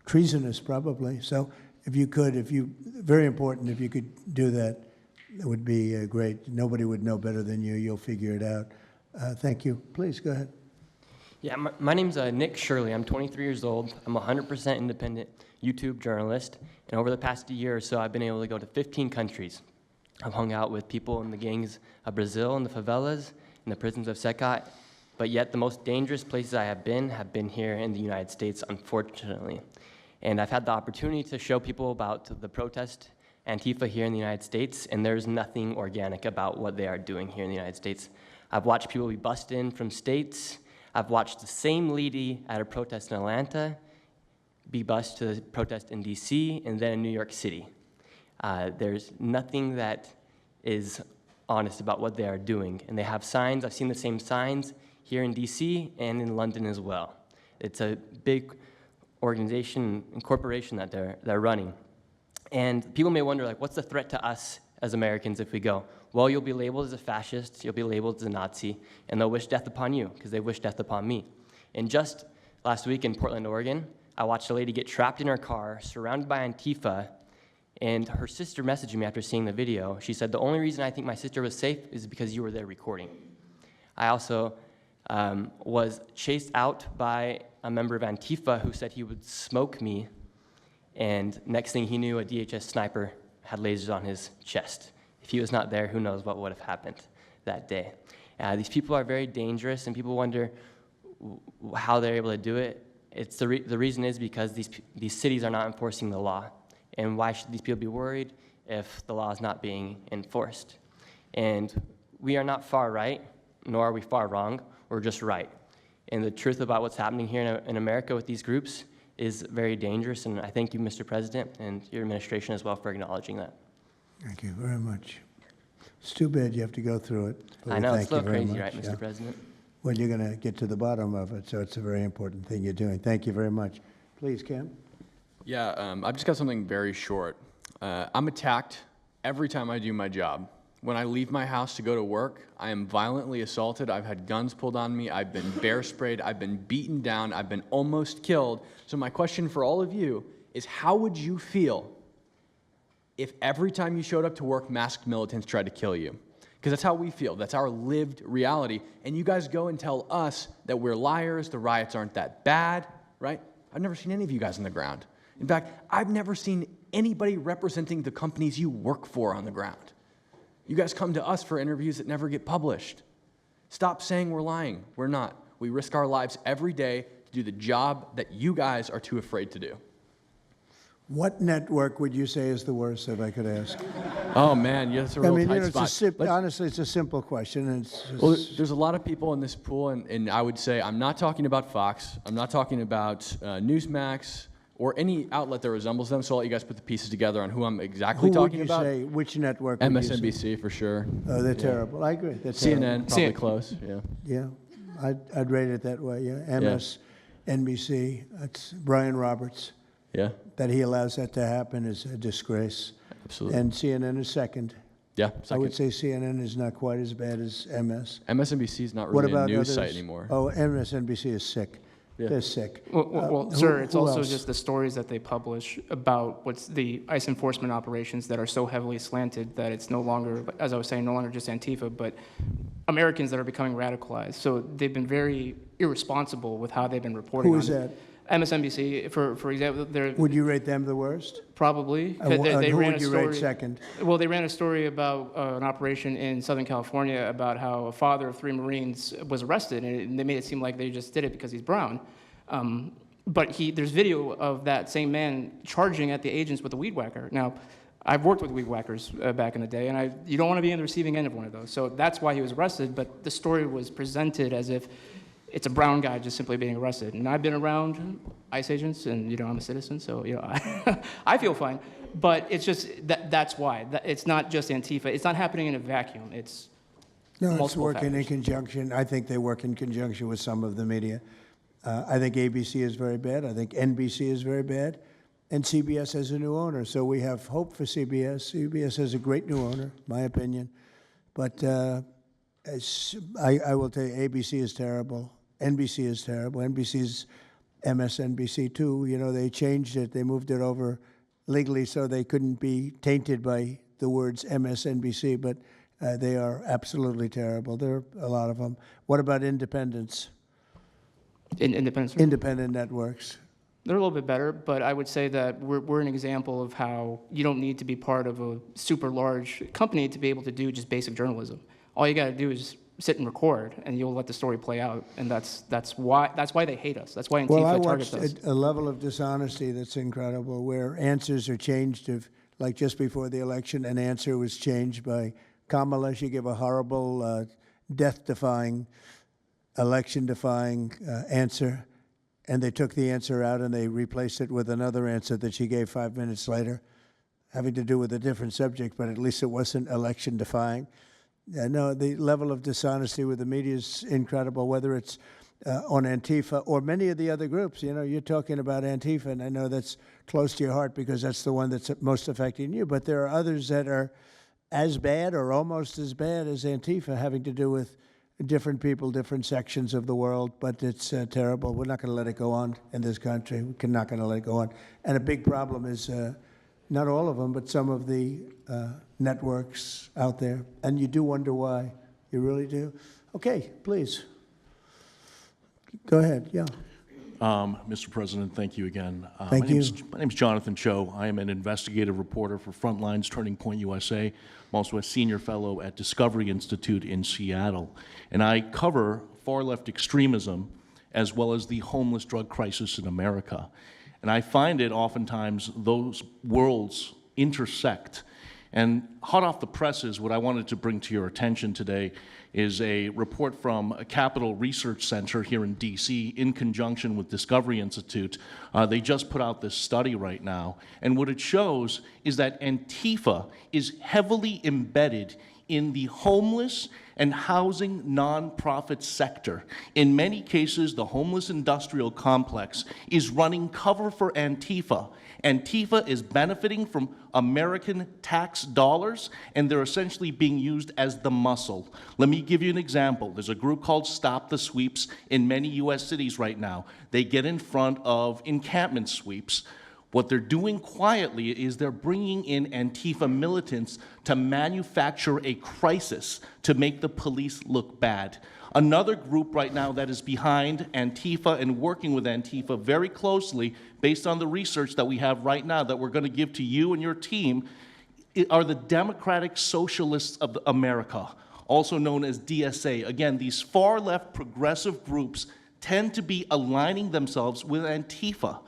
treasonous probably. So if you could, very important, if you could do that, it would be great. Nobody would know better than you. You'll figure it out. Thank you. Please, go ahead. Yeah, my name's Nick Shirley. I'm 23 years old. I'm a 100% independent YouTube journalist. And over the past year or so, I've been able to go to 15 countries. I've hung out with people in the gangs of Brazil, in the favelas, in the prisons of Secot. But yet the most dangerous places I have been here in the United States, unfortunately. And I've had the opportunity to show people about the protest Antifa here in the United States, and there's nothing organic about what they are doing here in the United States. I've watched people be bussed in from states. I've watched the same lady at a protest in Atlanta be bused to the protest in DC and then in New York City. There's nothing that is honest about what they are doing. And they have signs. I've seen the same signs here in DC and in London as well. It's a big organization and corporation that they're running. And people may wonder, like, what's the threat to us as Americans if we go? Well, you'll be labeled as a fascist, you'll be labeled as a Nazi, and they'll wish death upon you, because they wish death upon me. And just last week in Portland, Oregon, I watched a lady get trapped in her car, surrounded by Antifa, and her sister messaged me after seeing the video. She said, the only reason I think my sister was safe is because you were there recording. I also was chased out by a member of Antifa who said he would smoke me, and next thing he knew, a DHS sniper had lasers on his chest. If he was not there, who knows what would have happened that day. These people are very dangerous, and people wonder how they're able to do it. The reason is because these cities are not enforcing the law. And why should these people be worried if the law is not being enforced? And we are not far right, nor are we far wrong. We're just right. And the truth about what's happening here in America with these groups is very dangerous, and I thank you, Mr. President, and your administration as well for acknowledging that. Thank you very much. It's too bad you have to go through it. I know, it's a little crazy, right, Mr. President? Well, you're going to get to the bottom of it, so it's a very important thing you're doing. Thank you very much. Please, Cam. Yeah, I've just got something very short. I'm attacked every time I do my job. When I leave my house to go to work, I am violently assaulted. I've had guns pulled on me. I've been bear sprayed. I've been beaten down. I've been almost killed. So my question for all of you is, how would you feel if every time you showed up to work, masked militants tried to kill you? Because that's how we feel. That's our lived reality. And you guys go and tell us that we're liars, the riots aren't that bad, right? I've never seen any of you guys on the ground. In fact, I've never seen anybody representing the companies you work for on the ground. You guys come to us for interviews that never get published. Stop saying we're lying. We're not. We risk our lives every day to do the job that you guys are too afraid to do. What network would you say is the worst, if I could ask? Oh, man, yeah, that's a real tight spot. Honestly, it's a simple question. And it's just... Well, there's a lot of people in this pool, and I would say I'm not talking about Fox. I'm not talking about Newsmax or any outlet that resembles them, so I'll let you guys put the pieces together on who I'm exactly talking about. Who would you say? Which network would you say? MSNBC, for sure. Oh, they're terrible. I agree. They're CNN, terrible. probably close, yeah. Yeah. I'd rate it that way, yeah. MSNBC, that's Brian Roberts. Yeah. That he allows that to happen is a disgrace. Absolutely. And CNN is second. Yeah, I would say CNN is not quite as bad as MS. MSNBC is not What really a about news others? site anymore. Oh, MSNBC is sick. Yeah. They're sick. Well, Who- sir, it's who also else? just the stories that they publish about what's the ICE enforcement operations that are so heavily slanted that it's no longer, as I was saying, no longer just Antifa, but Americans that are becoming radicalized. So they've been very irresponsible with how they've been reporting Who on is it. that? MSNBC, for example, they're Would you rate them the worst? probably. And They who ran would a you rate story- second? Well, they ran a story about an operation in Southern California about how a father of 3 Marines was arrested, and they made it seem like they just did it because he's brown. But there's video of that same man charging at the agents with a weed whacker. Now, I've worked with weed whackers back in the day, and you don't want to be on the receiving end of one of those. So that's why he was arrested, but the story was presented as if it's a brown guy just simply being arrested. And I've been around ICE agents, and I'm a citizen, so I feel fine. But it's just that's why. It's not just Antifa. It's not happening in a vacuum. It's No, multiple it's working in factors. conjunction. I think they work in conjunction with some of the media. I think ABC is very bad. I think NBC is very bad. And CBS has a new owner, so we have hope for CBS. CBS has a great new owner, my opinion. But I will tell you, ABC is terrible. NBC is terrible. NBC's MSNBC too. They changed it. They moved it over legally so they couldn't be tainted by the words MSNBC, but they are absolutely terrible. There are a lot of them. What about independents? Independent networks. They're a little bit better, but I would say that we're an example of how you don't need to be part of a super large company to be able to do just basic journalism. All you got to do is sit and record, and you'll let the story play out. And that's why they hate us. That's why Antifa Well, I targets watched us. a level of dishonesty that's incredible, where answers are changed. Like just before the election, an answer was changed by Kamala. She gave a horrible, death-defying, election-defying answer, and they took the answer out and they replaced it with another answer that she gave 5 minutes later, having to do with a different subject, but at least it wasn't election-defying. No, the level of dishonesty with the media is incredible, whether it's on Antifa or many of the other groups. You're talking about Antifa, and I know that's close to your heart because that's the one that's most affecting you, but there are others that are as bad or almost as bad as Antifa, having to do with different people, different sections of the world, but it's terrible. We're not going to let it go on in this country. We're not going to let it go on. And a big problem is not all of them, but some of the networks out there. And you do wonder why. You really do. Okay, please. Go ahead, yeah. Mr. President, thank you again. Thank you. My name's Jonathan Cho. I am an investigative reporter for Frontlines Turning Point USA. I'm also a senior fellow at Discovery Institute in Seattle. And I cover far-left extremism as well as the homeless drug crisis in America. And I find it oftentimes those worlds intersect. And hot off the presses, what I wanted to bring to your attention today is a report from a Capital Research Center here in DC in conjunction with Discovery Institute. They just put out this study right now, and what it shows is that Antifa is heavily embedded in the homeless and housing nonprofit sector. In many cases, the homeless industrial complex is running cover for Antifa. Antifa is benefiting from American tax dollars, and they're essentially being used as the muscle. Let me give you an example. There's a group called Stop the Sweeps in many U.S. cities right now. They get in front of encampment sweeps. What they're doing quietly is they're bringing in Antifa militants to manufacture a crisis to make the police look bad. Another group right now that is behind Antifa and working with Antifa very closely, based on the research that we have right now that we're going to give to you and your team, are the Democratic Socialists of America, also known as DSA. Again, these far-left progressive groups tend to be aligning themselves with Antifa.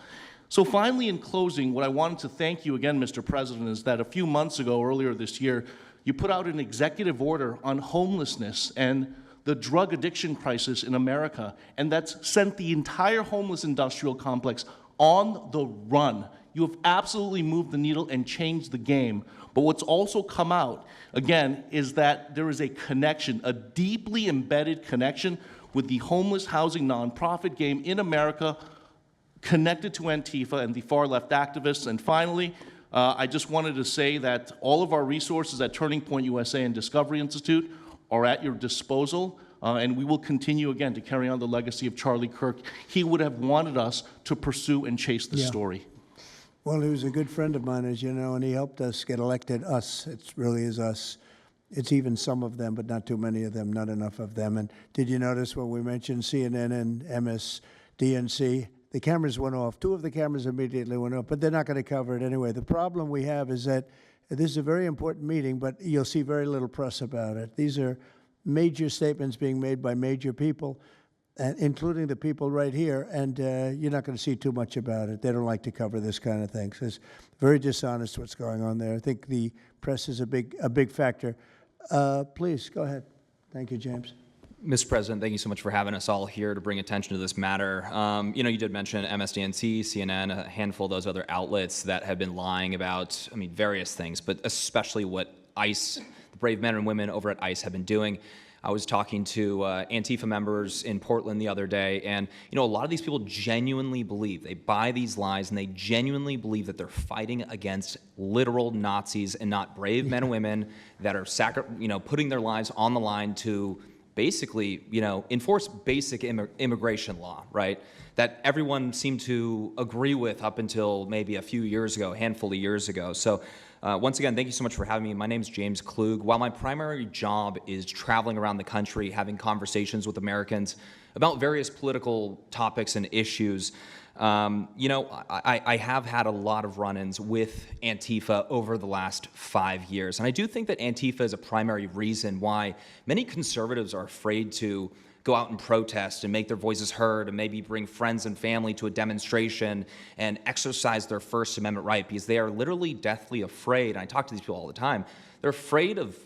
So finally, in closing, what I wanted to thank you again, Mr. President, is that a few months ago, earlier this year, you put out an executive order on homelessness and the drug addiction crisis in America, and that's sent the entire homeless industrial complex on the run. You have absolutely moved the needle and changed the game. But what's also come out, again, is that there is a connection, a deeply embedded connection with the homeless housing nonprofit game in America, connected to Antifa and the far-left activists. And finally, I just wanted to say that all of our resources at Turning Point USA and Discovery Institute are at your disposal, and we will continue, again, to carry on the legacy of Charlie Kirk. He would have wanted us to pursue and chase this story. Well, he was a good friend of mine, as you know, and he helped us get elected. Us, it really is us. It's even some of them, but not too many of them, not enough of them. And did you notice when we mentioned CNN and MSDNC, the cameras went off. 2 of the cameras immediately went off, but they're not going to cover it anyway. The problem we have is that this is a very important meeting, but you'll see very little press about it. These are major statements being made by major people, including the people right here, and you're not going to see too much about it. They don't like to cover this kind of thing. So it's very dishonest what's going on there. I think the press is a big factor. Please, go ahead. Thank you, James. Mr. President, thank you so much for having us all here to bring attention to this matter. You know, you did mention MSDNC, CNN, a handful of those other outlets that have been lying about, I mean, various things, but especially what ICE, the brave men and women over at ICE have been doing. I was talking to Antifa members in Portland the other day, and you know, a lot of these people genuinely believe, they buy these lies, and they genuinely believe that they're fighting against literal Nazis and not brave men and women that are putting their lives on the line to basically, you know, enforce basic immigration law, right? That everyone seemed to agree with up until maybe a few years ago, a handful of years ago. So once again, thank you so much for having me. My name is James Klug. While my primary job is traveling around the country, having conversations with Americans about various political topics and issues, you know, I have had a lot of run-ins with Antifa over the last 5 years. And I do think that Antifa is a primary reason why many conservatives are afraid to go out and protest and make their voices heard and maybe bring friends and family to a demonstration and exercise their First Amendment right, because they are literally deathly afraid. And I talk to these people all the time. They're afraid of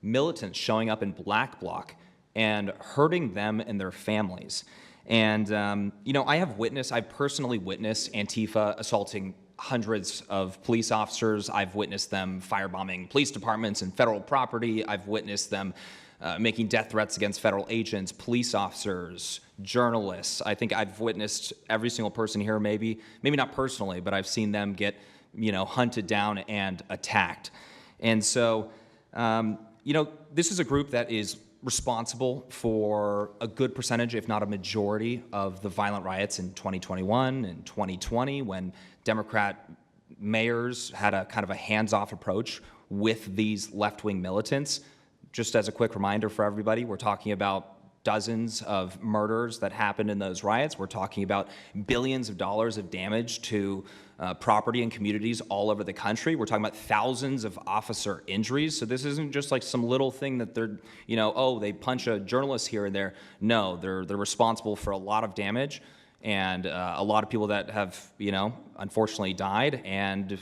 militants showing up in black bloc and hurting them and their families. And, you know, I've personally witnessed Antifa assaulting hundreds of police officers. I've witnessed them firebombing police departments and federal property. I've witnessed them making death threats against federal agents, police officers, journalists. I think I've witnessed every single person here, maybe not personally, but I've seen them get, you know, hunted down and attacked. And so, you know, this is a group that is responsible for a good percentage, if not a majority, of the violent riots in 2021 and 2020 when Democrat mayors had a kind of a hands-off approach with these left-wing militants. Just as a quick reminder for everybody, we're talking about dozens of murders that happened in those riots. We're talking about billions of dollars of damage to property and communities all over the country. We're talking about thousands of officer injuries. So this isn't just like some little thing that they're, you know, oh, they punch a journalist here and there. No, they're responsible for a lot of damage and a lot of people that have, you know, unfortunately died and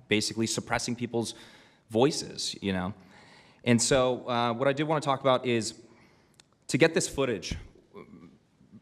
basically suppressing people's voices, you know. And so what I did want to talk about is to get this footage,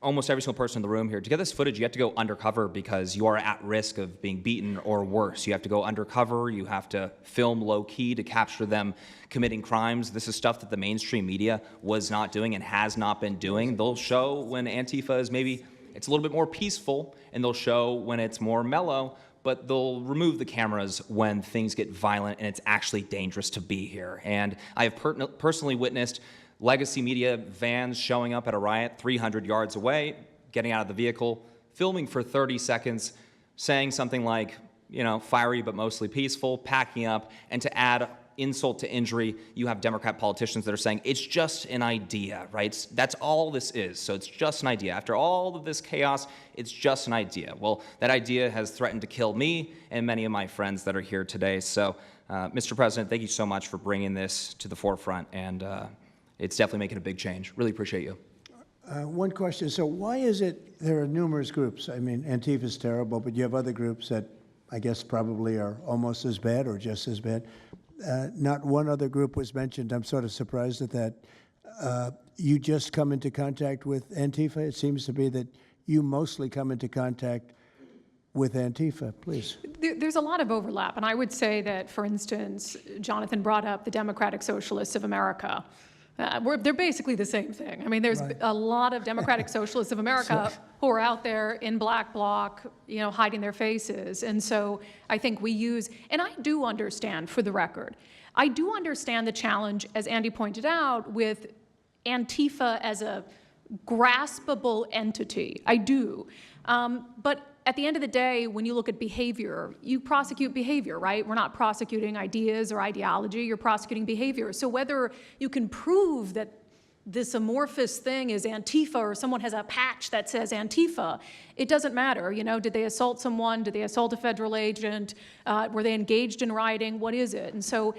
almost every single person in the room here, to get this footage, you have to go undercover because you are at risk of being beaten or worse. You have to go undercover. You have to film low-key to capture them committing crimes. This is stuff that the mainstream media was not doing and has not been doing. They'll show when Antifa is maybe, it's a little bit more peaceful, and they'll show when it's more mellow, but they'll remove the cameras when things get violent and it's actually dangerous to be here. And I have personally witnessed legacy media vans showing up at a riot 300 yards away, getting out of the vehicle, filming for 30 seconds, saying something like, you know, fiery but mostly peaceful, packing up, and to add insult to injury, you have Democrat politicians that are saying, it's just an idea, right? That's all this is, so it's just an idea. After all of this chaos, it's just an idea. Well, that idea has threatened to kill me and many of my friends that are here today. So, Mr. President, thank you so much for bringing this to the forefront, and it's definitely making a big change. Really appreciate you. One question. So why is it there are numerous groups? I mean, Antifa is terrible, but you have other groups that I guess probably are almost as bad or just as bad. Not one other group was mentioned. I'm sort of surprised at that. You just come into contact with Antifa? It seems to be that you mostly come into contact with Antifa, please. There's a lot of overlap, and I would say that, for instance, Jonathan brought up the Democratic Socialists of America. They're basically the same thing. I mean, there's a lot of Democratic Socialists of America who are out there in black bloc, hiding their faces. And so I think we use, and I do understand, for the record, I do understand the challenge, as Andy pointed out, with Antifa as a graspable entity. I do. But at the end of the day, when you look at behavior, you prosecute behavior, right? We're not prosecuting ideas or ideology, you're prosecuting behavior. So whether you can prove that this amorphous thing is Antifa or someone has a patch that says Antifa, it doesn't matter. Did they assault someone? Did they assault a federal agent? Were they engaged in rioting? What is it? And so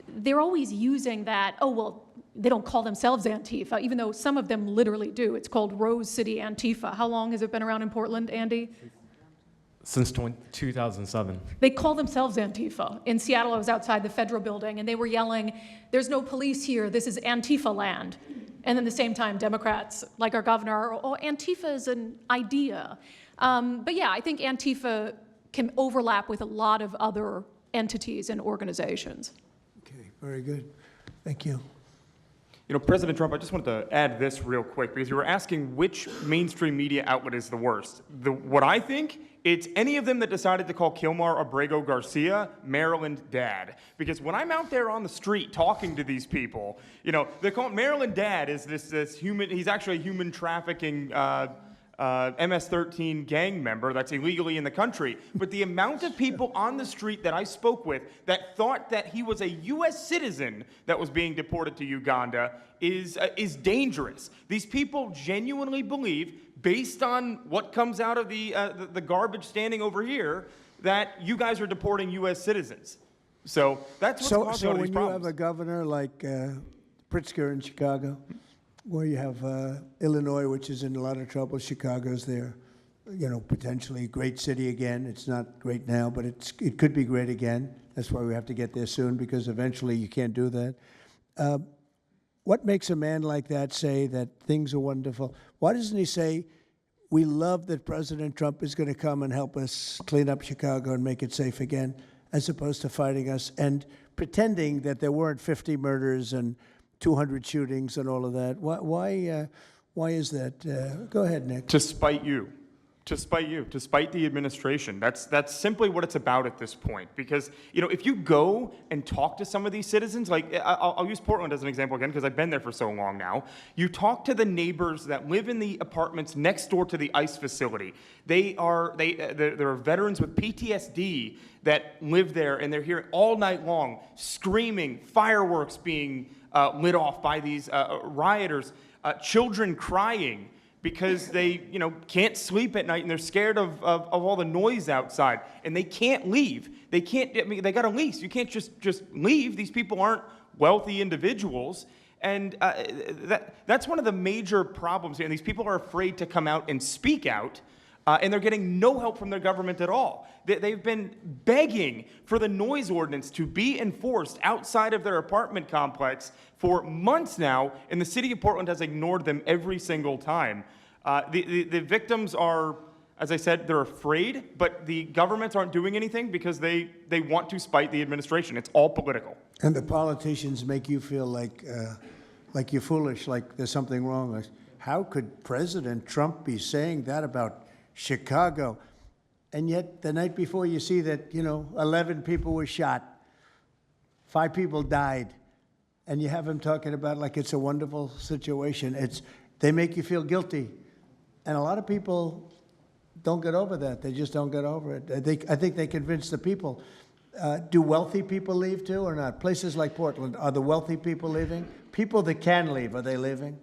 they're always using that, oh, well, they don't call themselves Antifa, even though some of them literally do. It's called Rose City Antifa. How long has it been around in Portland, Andy? Since 2007. They call themselves Antifa. In Seattle, I was outside the federal building, and they were yelling, "There's no police here, this is Antifa land." And then at the same time, Democrats, like our governor, oh, Antifa is an idea. But yeah, I think Antifa can overlap with a lot of other entities and organizations. Okay, very good. Thank you. President Trump, I just wanted to add this real quick, because you were asking which mainstream media outlet is the worst. What I think, it's any of them that decided to call Kilmar Abrego Garcia Maryland Dad. Because when I'm out there on the street talking to these people, they call Maryland Dad is this human, he's actually a human trafficking MS-13 gang member that's illegally in the country. But the amount of people on the street that I spoke with that thought that he was a U.S. citizen that was being deported to Uganda is dangerous. These people genuinely believe, based on what comes out of the garbage standing over here, that you guys are deporting U.S. citizens. So that's what's causing all these problems. So when you have a governor like Pritzker in Chicago, where you have Illinois, which is in a lot of trouble. Chicago's there, potentially a great city again. It's not great now, but it could be great again. That's why we have to get there soon, because eventually you can't do that. What makes a man like that say that things are wonderful? Why doesn't he say, we love that President Trump is going to come and help us clean up Chicago and make it safe again, as opposed to fighting us and pretending that there weren't 50 murders and 200 shootings and all of that? Why is that? Go ahead, Nick. To spite you. To spite the administration. That's simply what it's about at this point. Because, if you go and talk to some of these citizens, like, I'll use Portland as an example again, because I've been there for so long now. You talk to the neighbors that live in the apartments next door to the ICE facility. There are veterans with PTSD that live there, and they're here all night long, screaming, fireworks being lit off by these rioters, children crying because they, can't sleep at night and they're scared of all the noise outside, and they can't leave. They can't. They got a lease. You can't just leave. These people aren't wealthy individuals, and that's one of the major problems here. And these people are afraid to come out and speak out. And they're getting no help from their government at all. They've been begging for the noise ordinance to be enforced outside of their apartment complex for months now, and the city of Portland has ignored them every single time. The victims are, as I said, they're afraid, but the governments aren't doing anything because they want to spite the administration. It's all political. And the politicians make you feel like you're foolish, like there's something wrong. Like, how could President Trump be saying that about Chicago? And yet the night before you see that, 11 people were shot, 5 people died, and you have him talking about like it's a wonderful situation. They make you feel guilty. And a lot of people don't get over that. They just don't get over it. I think they convince the people. Do wealthy people leave too or not? Places like Portland, are the wealthy people leaving? People that can leave, are they leaving?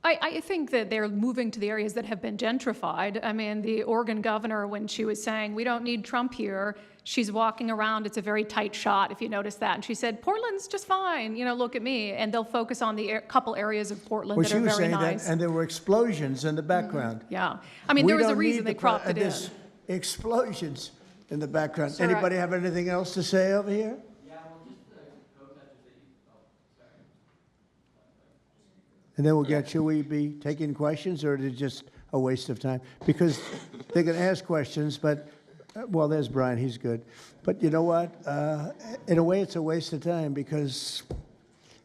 I think that they're moving to the areas that have been gentrified. I mean, the Oregon governor, when she was saying, we don't need Trump here, she's walking around, it's a very tight shot, if you notice that. And she said, Portland's just fine, look at me. And they'll focus on the couple areas of Portland that are very nice. Well, she was saying that, and there were explosions in the background. Yeah. I mean, there was a reason they cropped it in. Explosions in the background. Sir, Anybody have anything else to say over here? And then should we be taking questions, or is it just a waste of time because they can ask questions, but, well, there's Brian, he's good. But you know what? In a way, it's a waste of time because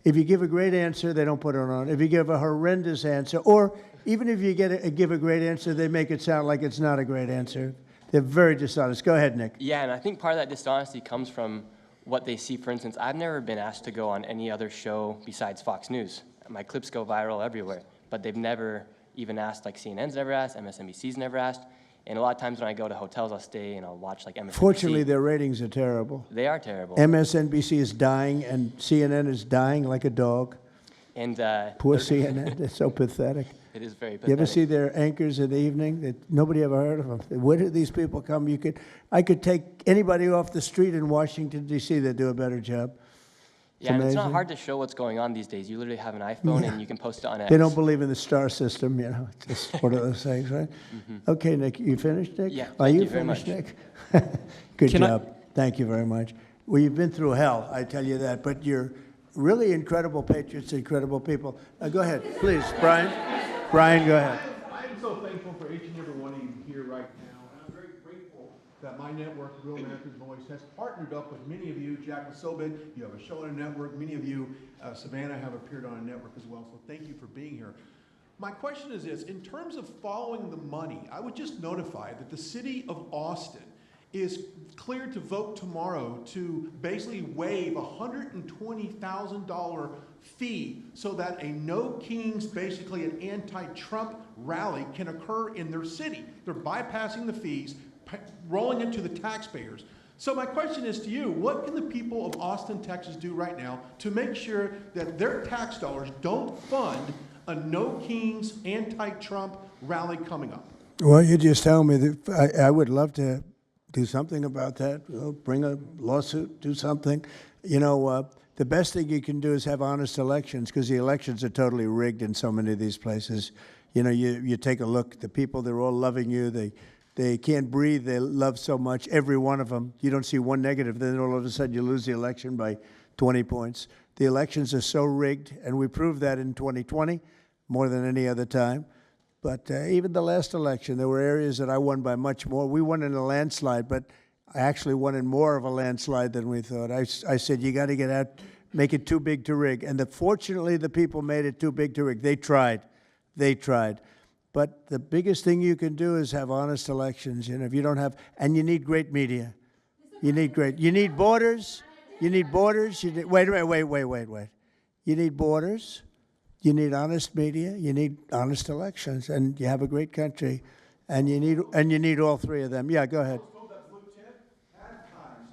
if you give a great answer, they don't put it on. If you give a horrendous answer, or even if you give a great answer, they make it sound like it's not a great answer. They're very dishonest. Go ahead, Nick. Yeah, and I think part of that dishonesty comes from what they see. For instance, I've never been asked to go on any other show besides Fox News. My clips go viral everywhere, but they've never even asked, like CNN's never asked, MSNBC's never asked. And a lot of times when I go to hotels, I'll stay and I'll watch like MSNBC. Fortunately, their ratings are terrible. They are terrible. MSNBC is dying, and CNN is dying like a dog. And Poor CNN. It's so pathetic. It is very pathetic. You ever see their anchors in the evening? Nobody ever heard of them. Where do these people come? I could take anybody off the street in Washington, D.C. that do a better job. Yeah, and it's not amazing. hard to show what's going on these days. You literally have an iPhone and you can post it on X. They don't believe in the star system, you know. It's just one of those things, right? Okay, Nick, you finished, Nick? Yeah, Are thank you you very finished, much. Nick? Good Can I- job. Thank you very much. Well, you've been through hell, I tell you that, but you're really incredible patriots, incredible people. Go ahead, please, Brian. Brian, go ahead. I am so thankful for each and every one of you here right now, and I'm very grateful that my network, Real America's Voice, has partnered up with many of you. Jack Sobin, you have a show on a network. Many of you, Savannah, have appeared on a network as well, so thank you for being here. My question is this: in terms of following the money, I would just notify that the city of Austin is cleared to vote tomorrow to basically waive a $120,000 fee so that a No Kings, basically an anti-Trump rally, can occur in their city. They're bypassing the fees, rolling it to the taxpayers. So my question is to you: what can the people of Austin, Texas do right now to make sure that their tax dollars don't fund a No Kings anti-Trump rally coming up? Well, you just tell me that I would love to do something about that. Bring a lawsuit, do something. You know, the best thing you can do is have honest elections, because the elections are totally rigged in so many of these places. You know, you take a look, the people, they're all loving you. They can't breathe. They love so much, every one of them. You don't see one negative. Then all of a sudden you lose the election by 20 points. The elections are so rigged, and we proved that in 2020 more than any other time. But even the last election, there were areas that I won by much more. We won in a landslide, but I actually won in more of a landslide than we thought. I said, you got to get out, make it too big to rig. And fortunately, the people made it too big to rig. They tried. But the biggest thing you can do is have honest elections. You know, if you don't have, and you need great media. You need borders. You need borders. Wait. You need borders. You need honest media, you need honest elections, and you have a great country, and you need all three of them. Yeah, go ahead.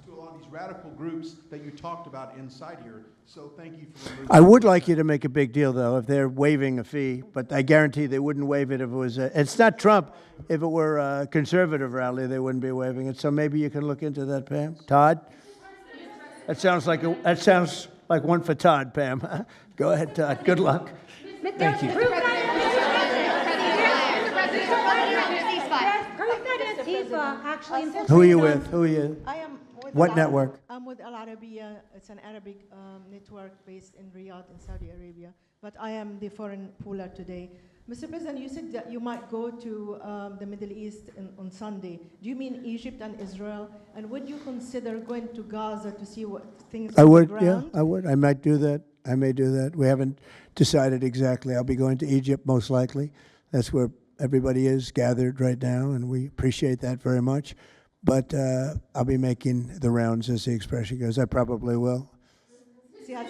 To a lot of these radical groups that you talked about inside here. So thank you for removing I would like you to make a big deal, though, if they're waiving a fee, but I guarantee they wouldn't waive it if it was it's not Trump. If it were a conservative rally, they wouldn't be waiving it. So maybe you can look into that, Pam. Todd? That sounds like one for Todd, Pam. Go ahead, Todd. Good luck. Thank you. Proof that Antifa actually enforces. Who are you with? Who are you? I am with What network? I'm with Al Arabiya. It's an Arabic network based in Riyadh in Saudi Arabia. But I am the foreign pooler today. Mr. President, you said that you might go to the Middle East on Sunday. Do you mean Egypt and Israel? And would you consider going to Gaza to see what things I on would, the yeah, ground? I would. I might do that. I may do that. We haven't decided exactly. I'll be going to Egypt most likely. That's where everybody is gathered right now, and we appreciate that very much. But I'll be making the rounds, as the expression goes. I probably will. See, I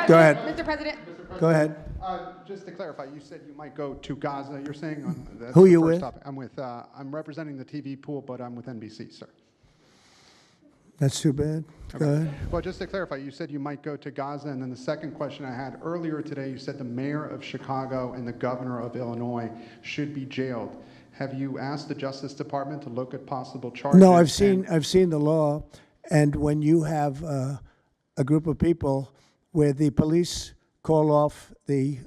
Go ahead. Mr. President. Go ahead. Just to clarify, you said you might go to Gaza. You're saying that's Who the you first with? topic. I'm representing the TV pool, but I'm with NBC, sir. That's too bad. Go ahead. Well, just to clarify, you said you might go to Gaza, and then the second question I had earlier today, you said the mayor of Chicago and the governor of Illinois should be jailed. Have you asked the Justice Department to look at possible charges? No, I've seen the law, and when you have a group of people where the police call off the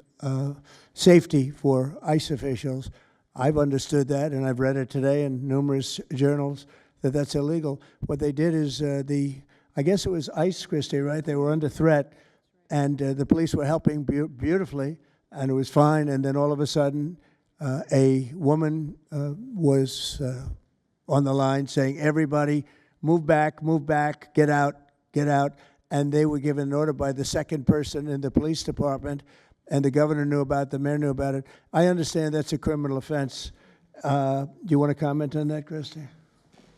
safety for ICE officials, I've understood that, and I've read it today in numerous journals, that that's illegal. What they did is I guess it was ICE, Christie, right? They were under threat, and the police were helping beautifully. and it was fine. And then all of a sudden, a woman was on the line saying, everybody, move back, get out, get out. And they were given an order by the second person in the police department, and the governor knew about it, the mayor knew about it. I understand that's a criminal offense. Do you want to comment on that, Christy?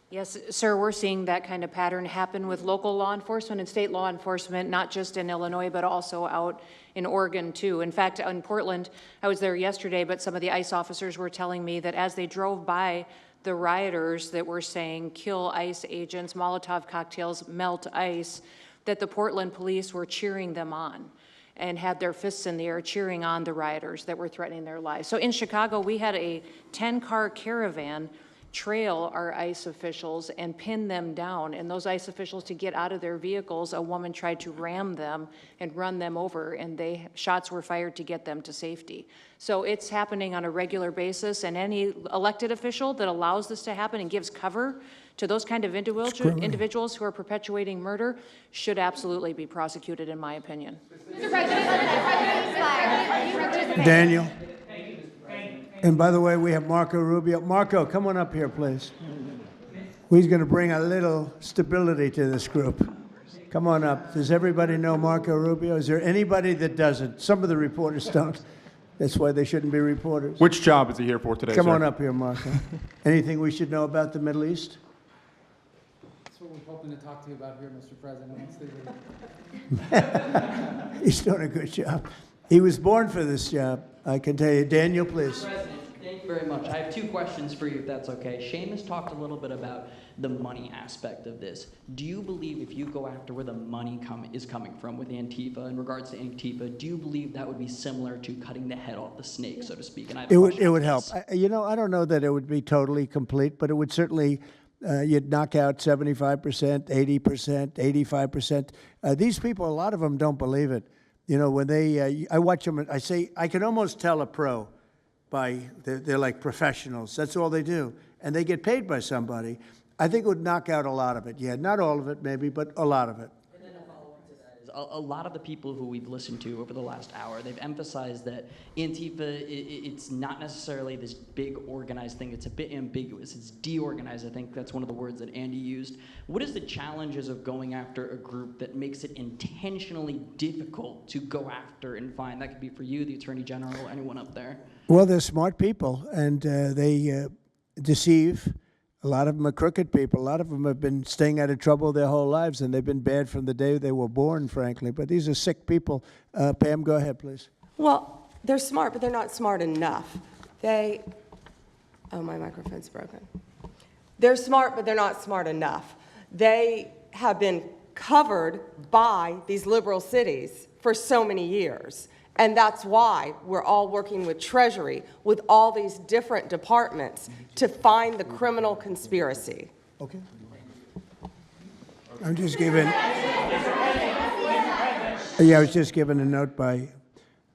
Yes, sir, we're seeing that kind of pattern happen with local law enforcement and state law enforcement, not just in Illinois, but also out in Oregon, too. In fact, in Portland, I was there yesterday, but some of the ICE officers were telling me that as they drove by the rioters that were saying, kill ICE agents, Molotov cocktails, melt ICE, that the Portland police were cheering them on and had their fists in the air cheering on the rioters that were threatening their lives. So in Chicago, we had a 10-car caravan trail our ICE officials and pin them down. And those ICE officials, to get out of their vehicles, a woman tried to ram them and run them over, and shots were fired to get them to safety. So it's happening on a regular basis, and any elected official that allows this to happen and gives cover to those kind of individuals who are perpetuating murder should absolutely be prosecuted, in my opinion. Mr. President, Daniel. And by the way, we have Marco Rubio. Marco, come on up here, please. He's going to bring a little stability to this group. Come on up. Does everybody know Marco Rubio? Is there anybody that doesn't? Some of the reporters don't. That's why they shouldn't be reporters. Which job is he here for today, Come sir? on up here, Marco. Anything we should know about the Middle East? That's what we're hoping to talk to you about here, Mr. President. He's doing a good job. He was born for this job, I can tell you. Daniel, please. Mr. President, thank you very much. I have two questions for you, if that's okay. Seamus talked a little bit about the money aspect of this. Do you believe if you go after where the money is coming from with Antifa, in regards to Antifa, do you believe that would be similar to cutting the head off the snake, so to speak? And I have a question It on would this. help. I don't know that it would be totally complete, but it would certainly, you'd knock out 75%, 80%, 85%. These people, a lot of them don't believe it. You know, when I watch them, I say, I can almost tell a pro by, they're like professionals. That's all they do. And they get paid by somebody. I think it would knock out a lot of it. Yeah, not all of it maybe, but a lot of it. And then a follow-up to that is a lot of the people who we've listened to over the last hour, they've emphasized that Antifa, it's not necessarily this big organized thing. It's a bit ambiguous. It's deorganized. I think that's one of the words that Andy used. What is the challenges of going after a group that makes it intentionally difficult to go after and find? That could be for you, the Attorney General, anyone up there. Well, they're smart people, and they deceive. A lot of them are crooked people. A lot of them have been staying out of trouble their whole lives, and they've been bad from the day they were born, frankly. But these are sick people. Pam, go ahead, please. Well, they're smart, but they're not smart enough. Oh, my microphone's broken. They're smart, but they're not smart enough. They have been covered by these liberal cities for so many years. And that's why we're all working with Treasury, with all these different departments, to find the criminal conspiracy. Okay. I'm just giving. I was just given a note by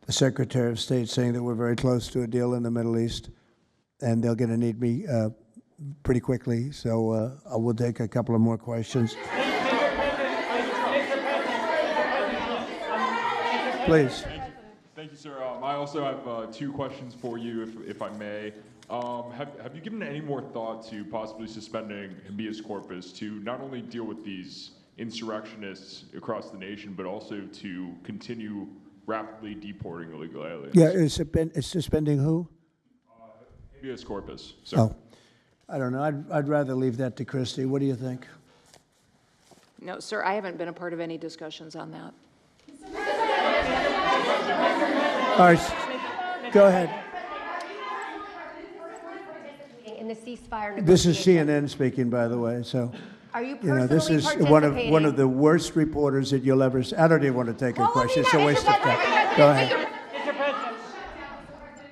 the Secretary of State saying that we're very close to a deal in the Middle East, and they're going to need me pretty quickly. So I will take a couple of more questions. Please. Thank you, sir. I also have two questions for you, if I may. Have you given any more thought to possibly suspending habeas corpus to not only deal with these insurrectionists across the nation, but also to continue rapidly deporting illegal aliens? Yeah, it's suspending who? Habeas corpus, sir. Oh, I don't know. I'd rather leave that to Christy. What do you think? No, sir, I haven't been a part of any discussions on that. All right, go ahead. In the ceasefire This is negotiations. CNN speaking, by the way. So, Are you this is personally one of the worst reporters that you'll ever see. I don't even want to take a question. It's a waste of time. Go ahead.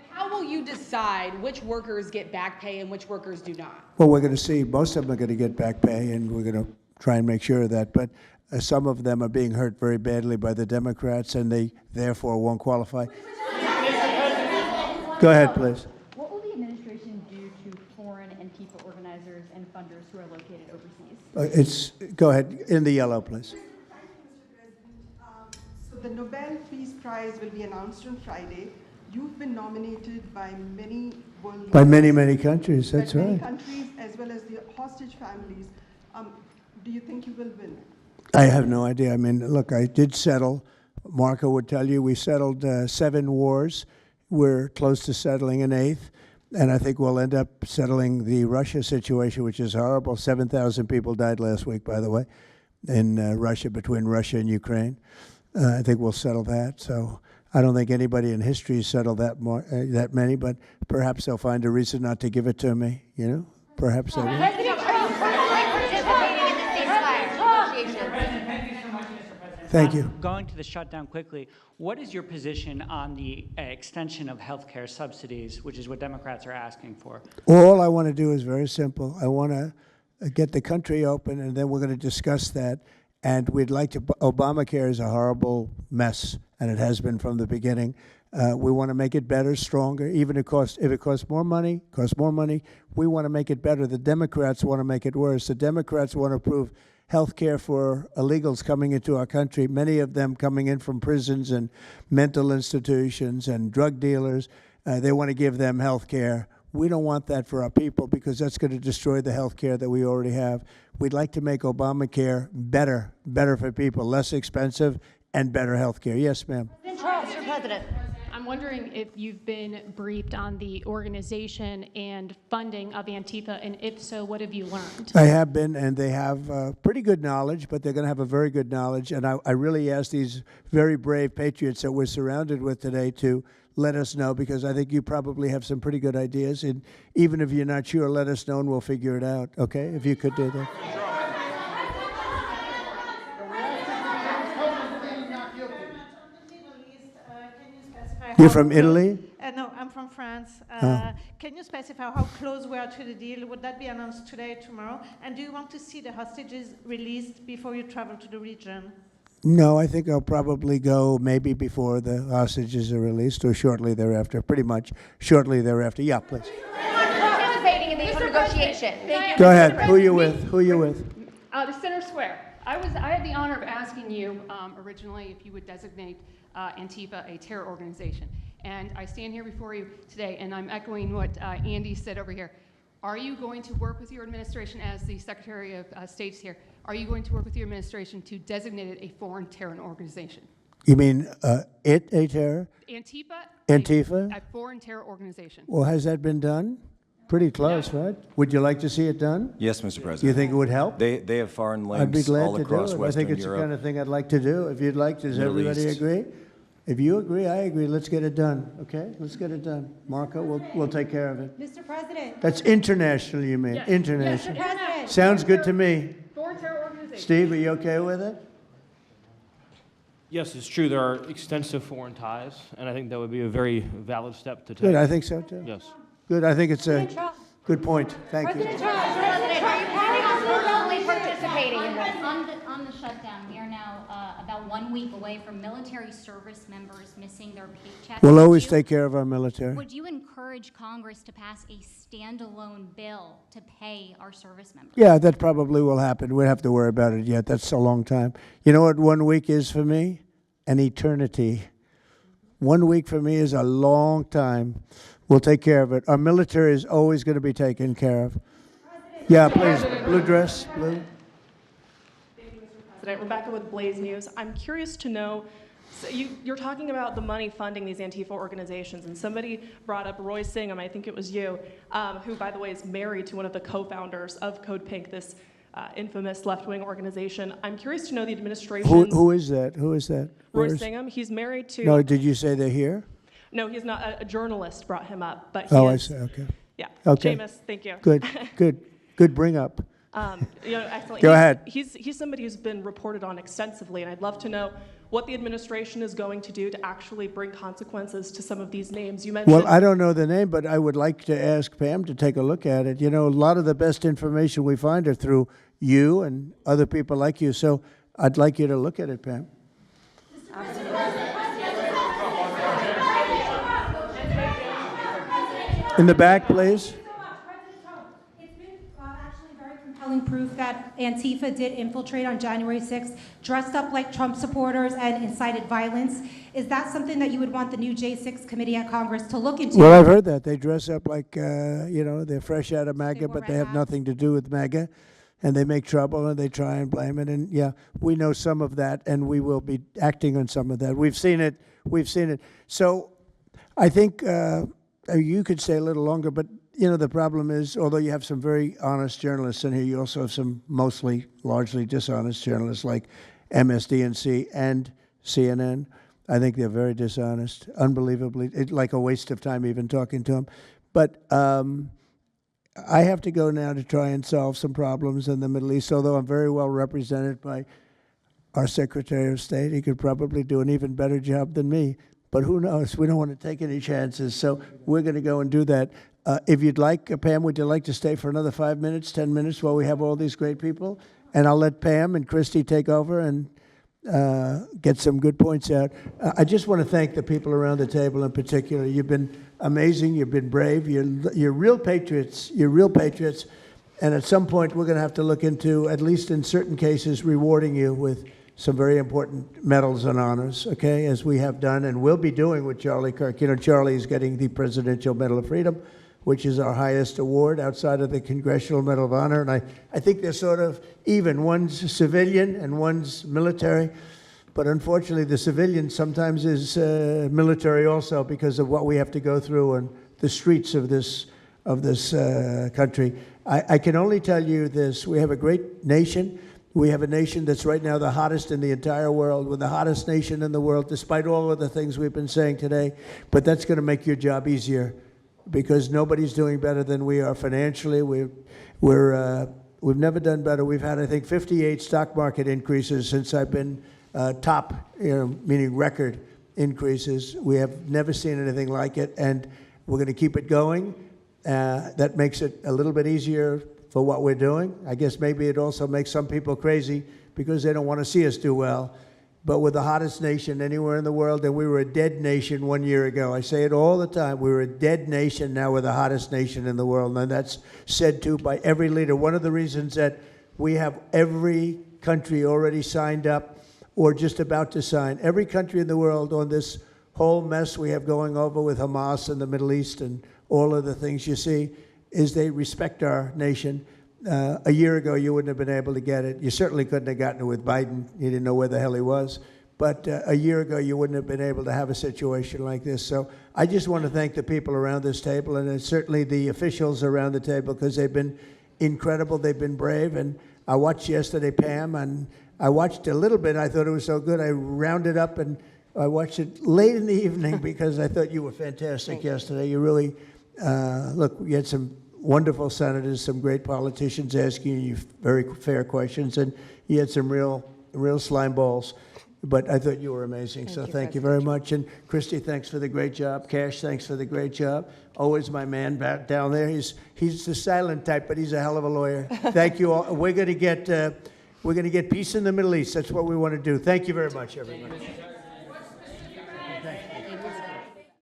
How will you decide which workers get back pay and which workers do not? Well, we're going to see. Most of them are going to get back pay, and we're going to try and make sure of that. But some of them are being hurt very badly by the Democrats, and they therefore won't qualify. Go ahead, please. What will the administration do to foreign Antifa organizers and funders who are located overseas? Go ahead. In the yellow, please. So the Nobel Peace Prize will be announced on Friday. You've been nominated by many world By leaders, many countries, that's by many right. countries, as well as the hostage families. Do you think you will win? I have no idea. I mean, look, I did settle. Marco would tell you we settled 7 wars. We're close to settling an 8th. And I think we'll end up settling the Russia situation, which is horrible. 7,000 people died last week, by the way, in Russia, between Russia and Ukraine. I think we'll settle that. So I don't think anybody in history has settled that many, but perhaps they'll find a reason not to give it to me, you know? Perhaps they will. Thank you. Going to the shutdown quickly, what is your position on the extension of health care subsidies, which is what Democrats are asking for? All I want to do is very simple. I want to get the country open, and then we're going to discuss that. And we'd like to, Obamacare is a horrible mess, and it has been from the beginning. We want to make it better, stronger, even if it costs more money, we want to make it better. The Democrats want to make it worse. The Democrats want to approve health care for illegals coming into our country, many of them coming in from prisons and mental institutions and drug dealers. They want to give them health care. We don't want that for our people because that's going to destroy the health care that we already have. We'd like to make Obamacare better for people, less expensive and better health care. Yes, ma'am. Mr. President. I'm wondering if you've been briefed on the organization and funding of Antifa, and if so, what have you learned? I have been, and they have pretty good knowledge, but they're going to have a very good knowledge. And I really ask these very brave patriots that we're surrounded with today to let us know, because I think you probably have some pretty good ideas. And even if you're not sure, let us know and we'll figure it out, okay? If you could do that. You're from Italy? No, I'm from France. Can you specify how close we are to the deal? Would that be announced today, tomorrow? And do you want to see the hostages released before you travel to the region? No, I think I'll probably go maybe before the hostages are released or shortly thereafter, pretty much shortly thereafter. Yeah, please. Participating in the negotiation. Go ahead. Who are you with? Who are you with? The Center Square. I had the honor of asking you originally if you would designate Antifa a terror organization. And I stand here before you today, and I'm echoing what Andy said over here. Are you going to work with your administration, as the Secretary of State's here, are you going to work with your administration to designate it a foreign terror organization? You mean a terror? Antifa? A foreign terror organization. Well, has that been done? Pretty close, right? Would you like to see it done? Yes, Mr. President. Do you think it would help? They have foreign links I'd be glad all to across do it. I Western think it's Europe. the kind of thing I'd like to do. If you'd like, does Middle everybody East. agree? If you agree, I agree. Let's get it done, okay? Let's get it done. Marco, we'll take care of it. Mr. President. That's international, you mean? Yes. International. Yes, Mr. President. Sounds good to me. Foreign terror organization. Steve, are you okay with it? Yes, it's true. There are extensive foreign ties, and I think that would be a very valid step to take. Good, I think so too. Yes. Good, I think it's a good point. Thank you. President, are you planning on personally participating in this? On the shutdown, we are now about 1 week away from military service members missing their paychecks. We'll always take care of our military. Would you encourage Congress to pass a standalone bill to pay our service members? Yeah, that probably will happen. We don't have to worry about it yet. That's a long time. You know what 1 week is for me? An eternity. 1 week for me is a long time. We'll take care of it. Our military is always going to be taken care of. Yeah, please. Blue dress, blue. President, Rebecca with Blaze News. I'm curious to know, so you're talking about the money funding these Antifa organizations, and somebody brought up Roy Singham, I think it was you, who, by the way, is married to one of the co-founders of Code Pink, this infamous left-wing organization. I'm curious to know the administration. Who is that? Who is that? Roy Singham. He's married to. No, did you say they're here? No, he's not. A journalist brought him up, but he Oh, I is, see. Okay. Yeah. Okay. Seamus, thank you. Good bring up. Excellent. Go ahead. He's somebody who's been reported on extensively, and I'd love to know what the administration is going to do to actually bring consequences to some of these names. You mentioned. Well, I don't know the name, but I would like to ask Pam to take a look at it. You know, a lot of the best information we find are through you and other people like you, so I'd like you to look at it, Pam. In the back, please. compelling proof that Antifa did infiltrate on January 6th, dressed up like Trump supporters and incited violence. Is that something that you would want the new J6 committee at Congress to look into? Well, I've heard that. They dress up like, they're fresh out of MAGA, but they have nothing to do with MAGA. And they make trouble and they try and blame it. And yeah, we know some of that and we will be acting on some of that. We've seen it. So I think you could stay a little longer, but the problem is, although you have some very honest journalists in here, you also have some largely dishonest journalists like MSDNC and CNN. I think they're very dishonest, unbelievably. It's like a waste of time even talking to them. But I have to go now to try and solve some problems in the Middle East, although I'm very well represented by our Secretary of State. He could probably do an even better job than me, but who knows? We don't want to take any chances, so we're going to go and do that. If you'd like, Pam, would you like to stay for another 5 minutes, 10 minutes while we have all these great people? And I'll let Pam and Christy take over and get some good points out. I just want to thank the people around the table in particular. You've been amazing. You've been brave. You're real patriots. You're real patriots. And at some point, we're going to have to look into, at least in certain cases, rewarding you with some very important medals and honors, okay, as we have done and will be doing with Charlie Kirk. Charlie is getting the Presidential Medal of Freedom, which is our highest award outside of the Congressional Medal of Honor. And I think they're sort of even. One's civilian and one's military. But unfortunately, the civilian sometimes is military also because of what we have to go through on the streets of this country. I can only tell you this. We have a great nation. We have a nation that's right now the hottest in the entire world. We're the hottest nation in the world, despite all of the things we've been saying today. But that's going to make your job easier because nobody's doing better than we are financially. We've never done better. We've had, I think, 58 stock market increases since I've been top, meaning record increases. We have never seen anything like it, and we're going to keep it going. That makes it a little bit easier for what we're doing. I guess maybe it also makes some people crazy because they don't want to see us do well. But we're the hottest nation anywhere in the world, and we were a dead nation 1 year ago. I say it all the time. We were a dead nation. Now we're the hottest nation in the world, and that's said to by every leader. One of the reasons that we have every country already signed up or just about to sign, every country in the world on this whole mess we have going over with Hamas and the Middle East and all of the things you see, is they respect our nation. A year ago, you wouldn't have been able to get it. You certainly couldn't have gotten it with Biden. You didn't know where the hell he was. But a year ago, you wouldn't have been able to have a situation like this. So I just want to thank the people around this table and certainly the officials around the table because they've been incredible. They've been brave. And I watched yesterday, Pam, and I watched a little bit. I thought it was so good. I rounded up and I watched it late in the evening because I thought you were fantastic yesterday. You really, look, you had some wonderful senators, some great politicians asking you very fair questions, and you had some real slime balls. But I thought you were amazing, so thank you very much. And Christy, thanks for the great job. Cash, thanks for the great job. Always my man back down there. He's the silent type, but he's a hell of a lawyer. Thank you all. We're going to get peace in the Middle East. That's what we want to do. Thank you very much, everybody.